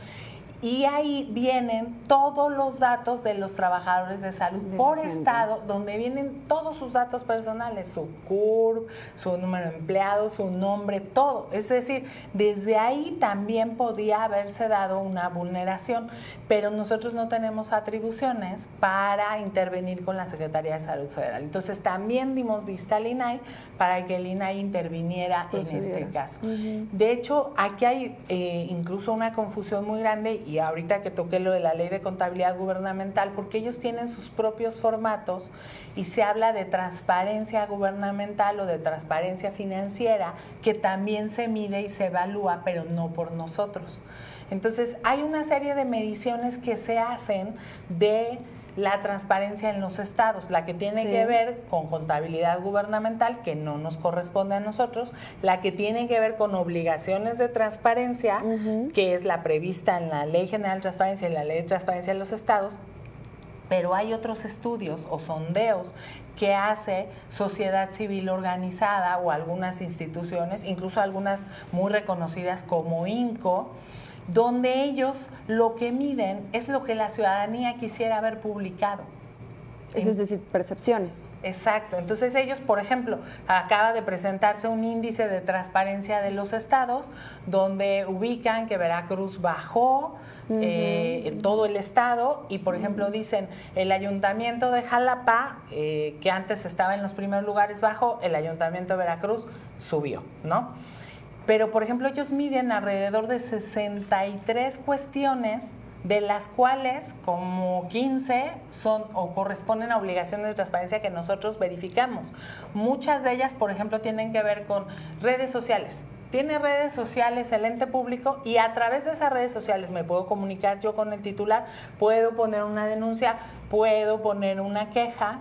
Y ahí vienen todos los datos de los trabajadores de salud por estado, donde vienen todos sus datos personales, su CURP, su número de empleados, su nombre, todo. Es decir, desde ahí también podía haberse dado una vulneración, pero nosotros no tenemos atribuciones para intervenir con la Secretaría de Salud Federal. Entonces también dimos vista al INAI para que el INAI interviniera en este caso. De hecho, aquí hay incluso una confusión muy grande y ahorita que toqué lo de la ley de contabilidad gubernamental, porque ellos tienen sus propios formatos y se habla de transparencia gubernamental o de transparencia financiera, que también se mide y se evalúa, pero no por nosotros. Entonces, hay una serie de mediciones que se hacen de la transparencia en los estados, la que tiene que ver con contabilidad gubernamental, que no nos corresponde a nosotros, la que tiene que ver con obligaciones de transparencia, que es la prevista en la Ley General de Transparencia y la Ley de Transparencia de los estados, pero hay otros estudios o sondeos que hace sociedad civil organizada o algunas instituciones, incluso algunas muy reconocidas como INCO, donde ellos lo que miden es lo que la ciudadanía quisiera haber publicado. Es decir, percepciones. Exacto. Entonces ellos, por ejemplo, acaba de presentarse un índice de transparencia de los estados, donde ubican que Veracruz bajó en todo el estado y, por ejemplo, dicen el ayuntamiento de Jalapa, que antes estaba en los primeros lugares, bajó, el ayuntamiento de Veracruz subió, ¿no? Pero, por ejemplo, ellos miden alrededor de 63 cuestiones, de las cuales como 15 son o corresponden a obligaciones de transparencia que nosotros verificamos. Muchas de ellas, por ejemplo, tienen que ver con redes sociales. Tiene redes sociales el ente público y a través de esas redes sociales me puedo comunicar yo con el titular, puedo poner una denuncia, puedo poner una queja.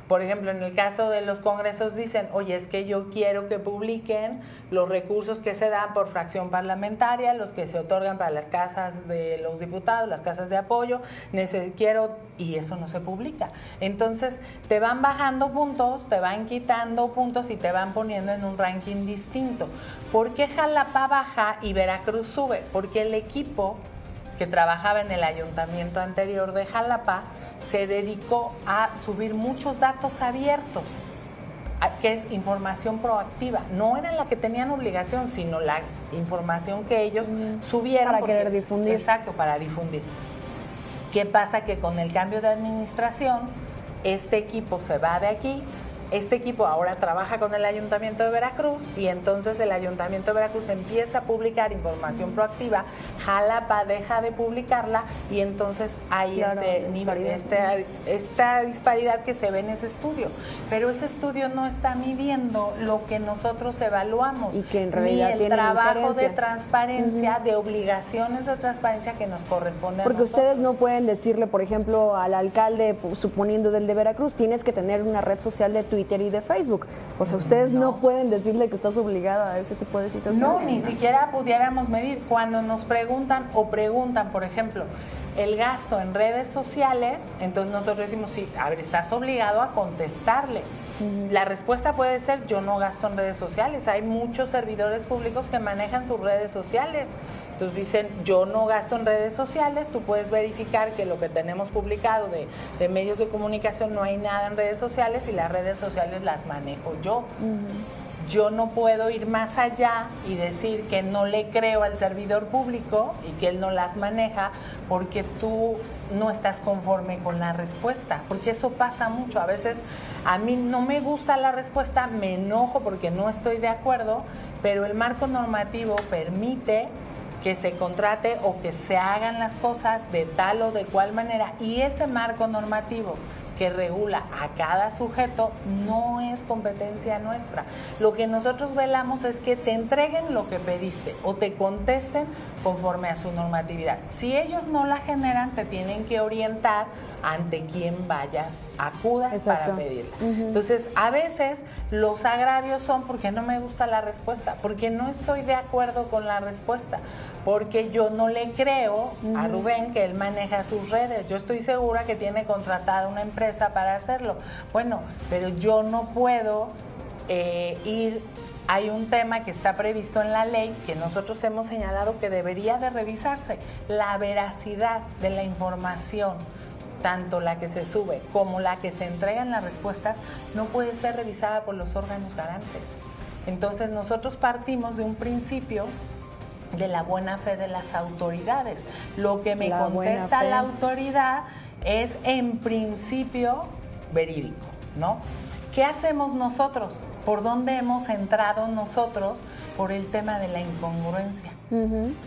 Por ejemplo, en el caso de los congresos dicen, oye, es que yo quiero que publiquen los recursos que se dan por fracción parlamentaria, los que se otorgan para las casas de los diputados, las casas de apoyo, y eso no se publica. Entonces, te van bajando puntos, te van quitando puntos y te van poniendo en un ranking distinto. ¿Por qué Jalapa baja y Veracruz sube? Porque el equipo que trabajaba en el ayuntamiento anterior de Jalapa se dedicó a subir muchos datos abiertos, que es información proactiva. No era la que tenían obligación, sino la información que ellos subieron. Para querer difundir. Exacto, para difundir. ¿Qué pasa? Que con el cambio de administración, este equipo se va de aquí. Este equipo ahora trabaja con el Ayuntamiento de Veracruz y entonces el Ayuntamiento de Veracruz empieza a publicar información proactiva, Jalapa deja de publicarla y entonces hay esta disparidad que se ve en ese estudio. Pero ese estudio no está midiendo lo que nosotros evaluamos, y que en realidad ni el trabajo de transparencia, de obligaciones de transparencia que nos corresponde a Porque nosotros. ustedes no pueden decirle, por ejemplo, al alcalde, suponiendo del de Veracruz, tienes que tener una red social de Twitter y de Facebook. O sea, ustedes no pueden decirle que estás obligada a ese tipo de situaciones. No, ni siquiera pudiéramos medir. Cuando nos preguntan, por ejemplo, el gasto en redes sociales, entonces nosotros decimos, sí, a ver, estás obligado a contestarle. La respuesta puede ser, yo no gasto en redes sociales. Hay muchos servidores públicos que manejan sus redes sociales. Entonces dicen, yo no gasto en redes sociales, tú puedes verificar que lo que tenemos publicado de medios de comunicación no hay nada en redes sociales y las redes sociales las manejo yo. Yo no puedo ir más allá y decir que no le creo al servidor público y que él no las maneja porque tú no estás conforme con la respuesta, porque eso pasa mucho. A veces a mí no me gusta la respuesta, me enojo porque no estoy de acuerdo, pero el marco normativo permite que se contrate o que se hagan las cosas de tal o de cual manera, y ese marco normativo que regula a cada sujeto no es competencia nuestra. Lo que nosotros velamos es que te entreguen lo que pediste o te contesten conforme a su normatividad. Si ellos no la generan, te tienen que orientar ante quién acudas para pedirla. Entonces, a veces los agravios son porque no me gusta la respuesta, porque no estoy de acuerdo con la respuesta, porque yo no le creo a Rubén que él maneja sus redes. Yo estoy segura que tiene contratada una empresa para hacerlo. Bueno, pero yo no puedo ir. Hay un tema que está previsto en la ley que nosotros hemos señalado que debería de revisarse, la veracidad de la información, tanto la que se sube como la que se entrega en las respuestas, no puede ser revisada por los órganos garantes. Entonces nosotros partimos de un principio de la buena fe de las autoridades. Lo que me contesta la autoridad es en principio verídico, ¿no? ¿Qué hacemos nosotros? por dónde hemos entrado nosotros por el tema de la incongruencia.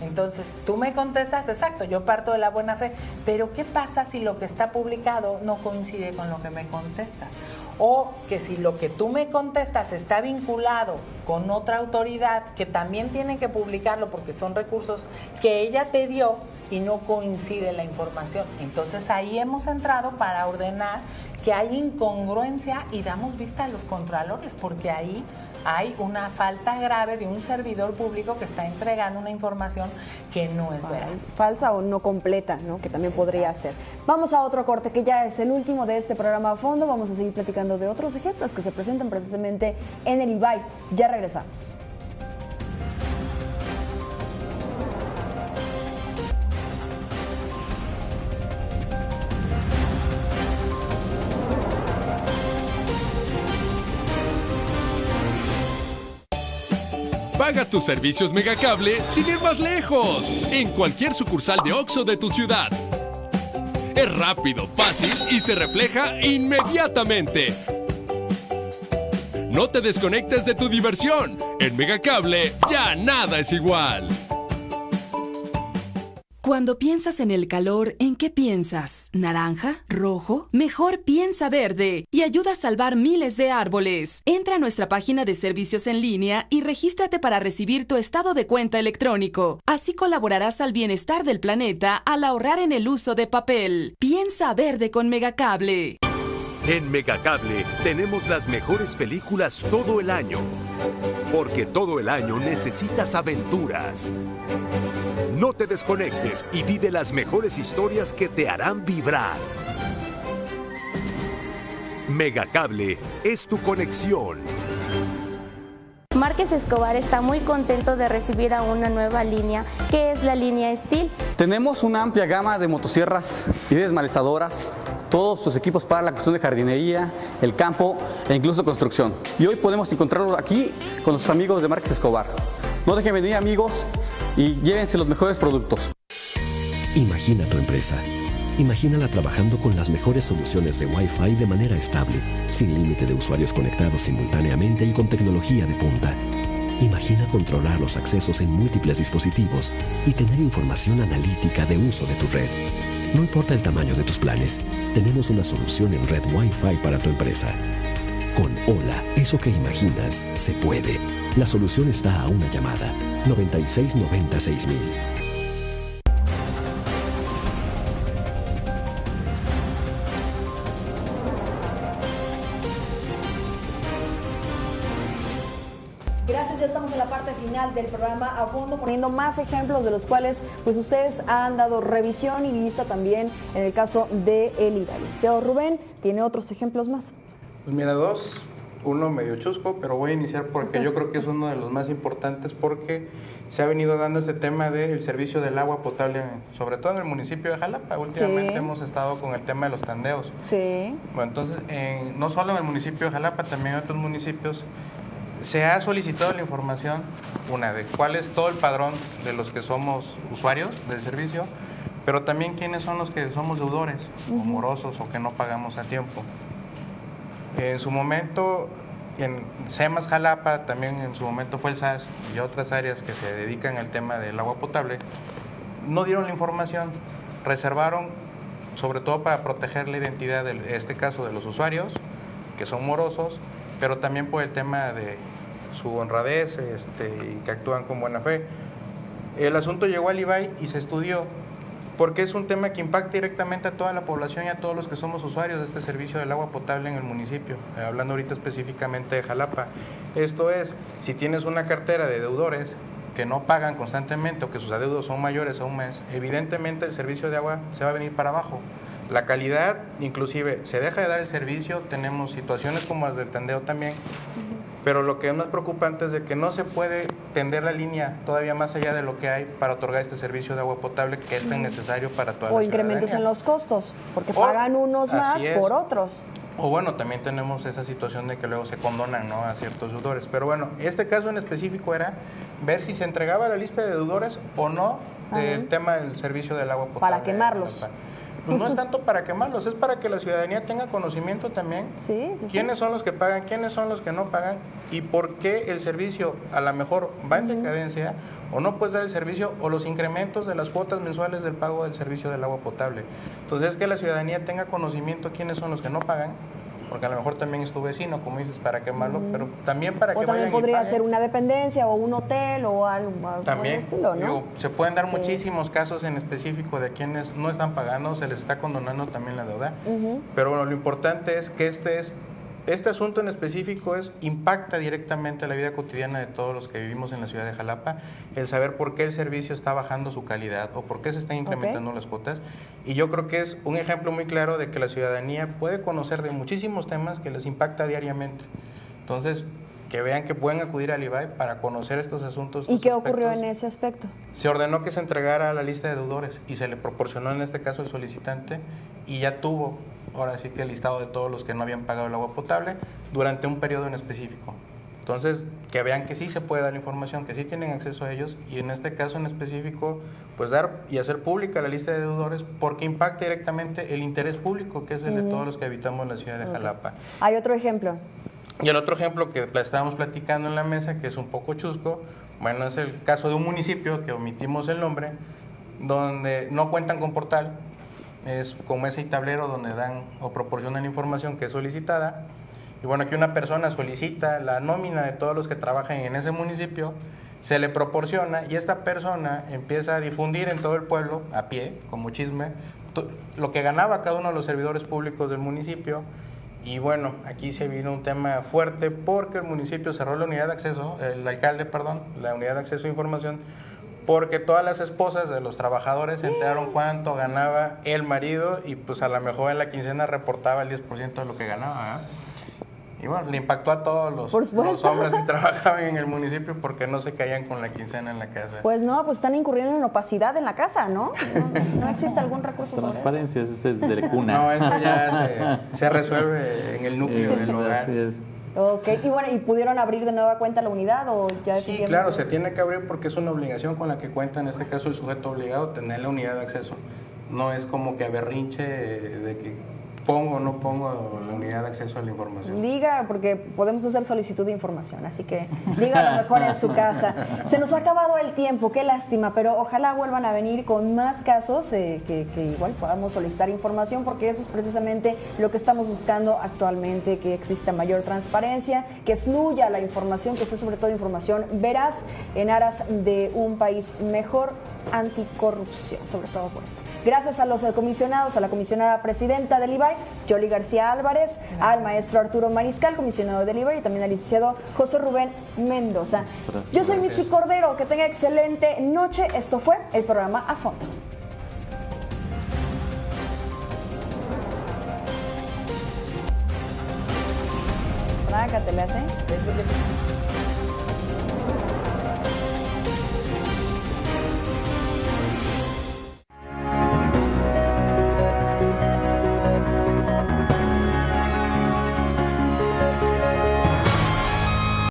Entonces, tú me contestas, exacto, yo parto de la buena fe, pero ¿qué pasa si lo que está publicado no coincide con lo que me contestas? O que si lo que tú me contestas está vinculado con otra autoridad que también tiene que publicarlo porque son recursos que ella te dio y no coincide la información. Entonces ahí hemos entrado para ordenar que hay incongruencia y damos vista a los contralores, porque ahí hay una falta grave de un servidor público que está entregando una información que no es veraz. Falsa o no completa, ¿no? Que también podría ser. Vamos a otro corte que ya es el último de este programa a fondo. Vamos a seguir platicando de otros ejemplos que se presentan precisamente en el IBAI. Ya regresamos. Paga tus servicios Megacable sin ir más lejos, en cualquier sucursal de OXXO de tu ciudad. Es rápido, fácil y se refleja inmediatamente. No te desconectes de tu diversión. En Megacable ya nada es igual. Cuando piensas en el calor, ¿en qué piensas? ¿Naranja? ¿Rojo? Mejor piensa verde y ayuda a salvar miles de árboles. Entra a nuestra página de servicios en línea y regístrate para recibir tu estado de cuenta electrónico. Así colaborarás al bienestar del planeta al ahorrar en el uso de papel. Piensa verde con Megacable. En Megacable tenemos las mejores películas todo el año. Porque todo el año necesitas aventuras. No te desconectes y vive las mejores historias que te harán vibrar. Megacable es tu conexión. Márquez Escobar está muy contento de recibir a una nueva línea, que es la línea Steel. Tenemos una amplia gama de motosierras y desmalezadoras, todos sus equipos para la cuestión de jardinería, el campo e incluso construcción. Y hoy podemos encontrarlo aquí con nuestros amigos de Márquez Escobar. No dejen venir, amigos, y llévense los mejores productos. Imagina tu empresa. Imagínala trabajando con las mejores soluciones de Wi-Fi de manera estable, sin límite de usuarios conectados simultáneamente y con tecnología de punta. Imagina controlar los accesos en múltiples dispositivos y tener información analítica de uso de tu red. No importa el tamaño de tus planes, tenemos una solución en red Wi-Fi para tu empresa. Con Hola, eso que imaginas se puede. La solución está a una llamada. 9690-6000. Gracias, ya estamos en la parte final del programa a fondo, poniendo más ejemplos de los cuales pues ustedes han dado revisión y vista también en el caso de el IBAI. Señor Rubén, ¿tiene otros ejemplos más? Pues mira, dos, uno medio chusco, pero voy a iniciar porque yo creo que es uno de los más importantes porque se ha venido dando este tema del servicio del agua potable, sobre todo en el municipio de Jalapa. Últimamente hemos estado con el tema de los tandeos. Sí. Bueno, entonces, no solo en el municipio de Jalapa, también en otros municipios, se ha solicitado la información, una de cuál es todo el padrón de los que somos usuarios del servicio, pero también quiénes son los que somos deudores o morosos o que no pagamos a tiempo. En su momento, en SEMAS Jalapa, también en su momento fue el SAS y otras áreas que se dedican al tema del agua potable, no dieron la información, reservaron, sobre todo para proteger la identidad, en este caso de los usuarios, que son morosos, pero también por el tema de su honradez y que actúan con buena fe. El asunto llegó al IBAI y se estudió, porque es un tema que impacta directamente a toda la población y a todos los que somos usuarios de este servicio del agua potable en el municipio, hablando ahorita específicamente de Jalapa. Esto es, si tienes una cartera de deudores que no pagan constantemente o que sus adeudos son mayores a un mes, evidentemente el servicio de agua se va a venir para abajo. La calidad, inclusive, se deja de dar el servicio, tenemos situaciones como las del tandeo también, pero lo que es más preocupante es de que no se puede tender la línea todavía más allá de lo que hay para otorgar este servicio de agua potable que es tan necesario para toda la ciudadanía. O incrementos en los costos, porque pagan unos más por otros. O bueno, también tenemos esa situación de que luego se condonan, ¿no?, a ciertos deudores. Pero bueno, este caso en específico era ver si se entregaba la lista de deudores o no del tema del servicio del agua potable. Para quemarlos. pues no es tanto para quemarlos, es para que la ciudadanía tenga conocimiento también. ¿Quiénes son los que pagan, quiénes son los que no pagan y por qué el servicio a lo mejor va en decadencia o no puedes dar el servicio o los incrementos de las cuotas mensuales del pago del servicio del agua potable? Entonces, es que la ciudadanía tenga conocimiento quiénes son los que no pagan, porque a lo mejor también es tu vecino, como dices, para quemarlo, pero también para que vayan y paguen. O también podría ser una dependencia o un hotel o algo también, por el estilo, ¿no? Digo, se pueden dar muchísimos casos en específico de quienes no están pagando, se les está condonando también la deuda, pero bueno, lo importante es que este asunto en específico impacta directamente a la vida cotidiana de todos los que vivimos en la ciudad de Jalapa, el saber por qué el servicio está bajando su calidad o por qué se están incrementando las cuotas. Y yo creo que es un ejemplo muy claro de que la ciudadanía puede conocer de muchísimos temas que les impacta diariamente. Entonces, que vean que pueden acudir al IBAI para conocer estos asuntos. ¿Y qué ocurrió en ese aspecto? Se ordenó que se entregara la lista de deudores y se le proporcionó en este caso el solicitante y ya tuvo ahora sí que el listado de todos los que no habían pagado el agua potable durante un periodo en específico. Entonces, que vean que sí se puede dar la información, que sí tienen acceso a ellos y en este caso en específico, pues dar y hacer pública la lista de deudores porque impacta directamente el interés público, que es el de todos los que habitamos en la ciudad de Jalapa. ¿Hay otro ejemplo? Y el otro ejemplo que estábamos platicando en la mesa, que es un poco chusco, bueno, es el caso de un municipio que omitimos el nombre, donde no cuentan con portal, es con mesa y tablero donde dan o proporcionan información que es solicitada. Y bueno, aquí una persona solicita la nómina de todos los que trabajan en ese municipio, se le proporciona y esta persona empieza a difundir en todo el pueblo, a pie, como chisme, lo que ganaba cada uno de los servidores públicos del municipio. Y bueno, aquí se vino un tema fuerte porque el municipio cerró la unidad de acceso, el alcalde, perdón, la unidad de acceso a información, porque todas las esposas de los trabajadores se enteraron cuánto ganaba el marido y pues a lo mejor en la quincena reportaba el 10% de lo que ganaba, ¿eh? Y bueno, le impactó a todos los hombres que trabajaban en el municipio porque no se caían con la quincena en la casa. Pues no, pues están incurriendo en opacidad en la casa, ¿no? No existe algún recurso sobre eso. Transparencia, ese es desde cuna. No, eso ya se resuelve en el núcleo del hogar. Así es. Ok, y bueno, ¿y pudieron abrir de nueva cuenta la unidad o ya? Sí, claro, se tiene que abrir porque es una obligación con la que cuenta, en este caso el sujeto obligado, tener la unidad de acceso. No es como que a berrinche de que pongo o no pongo la unidad de acceso a la información. Diga, porque podemos hacer solicitud de información, así que diga lo mejor en su casa. Se nos ha acabado el tiempo, qué lástima, pero ojalá vuelvan a venir con más casos que igual podamos solicitar información, porque eso es precisamente lo que estamos buscando actualmente, que exista mayor transparencia, que fluya la información, que sea sobre todo información veraz en aras de un país mejor, anticorrupción, sobre todo por esto. Gracias a los comisionados, a la comisionada presidenta del IBAI, Yoli García Álvarez, al maestro Arturo Mariscal, comisionado del IBAI, y también al licenciado José Rubén Mendoza. Yo soy Mitzi Cordero, que tenga excelente noche. Esto fue el programa A Fondo. Trágatela, ¿eh?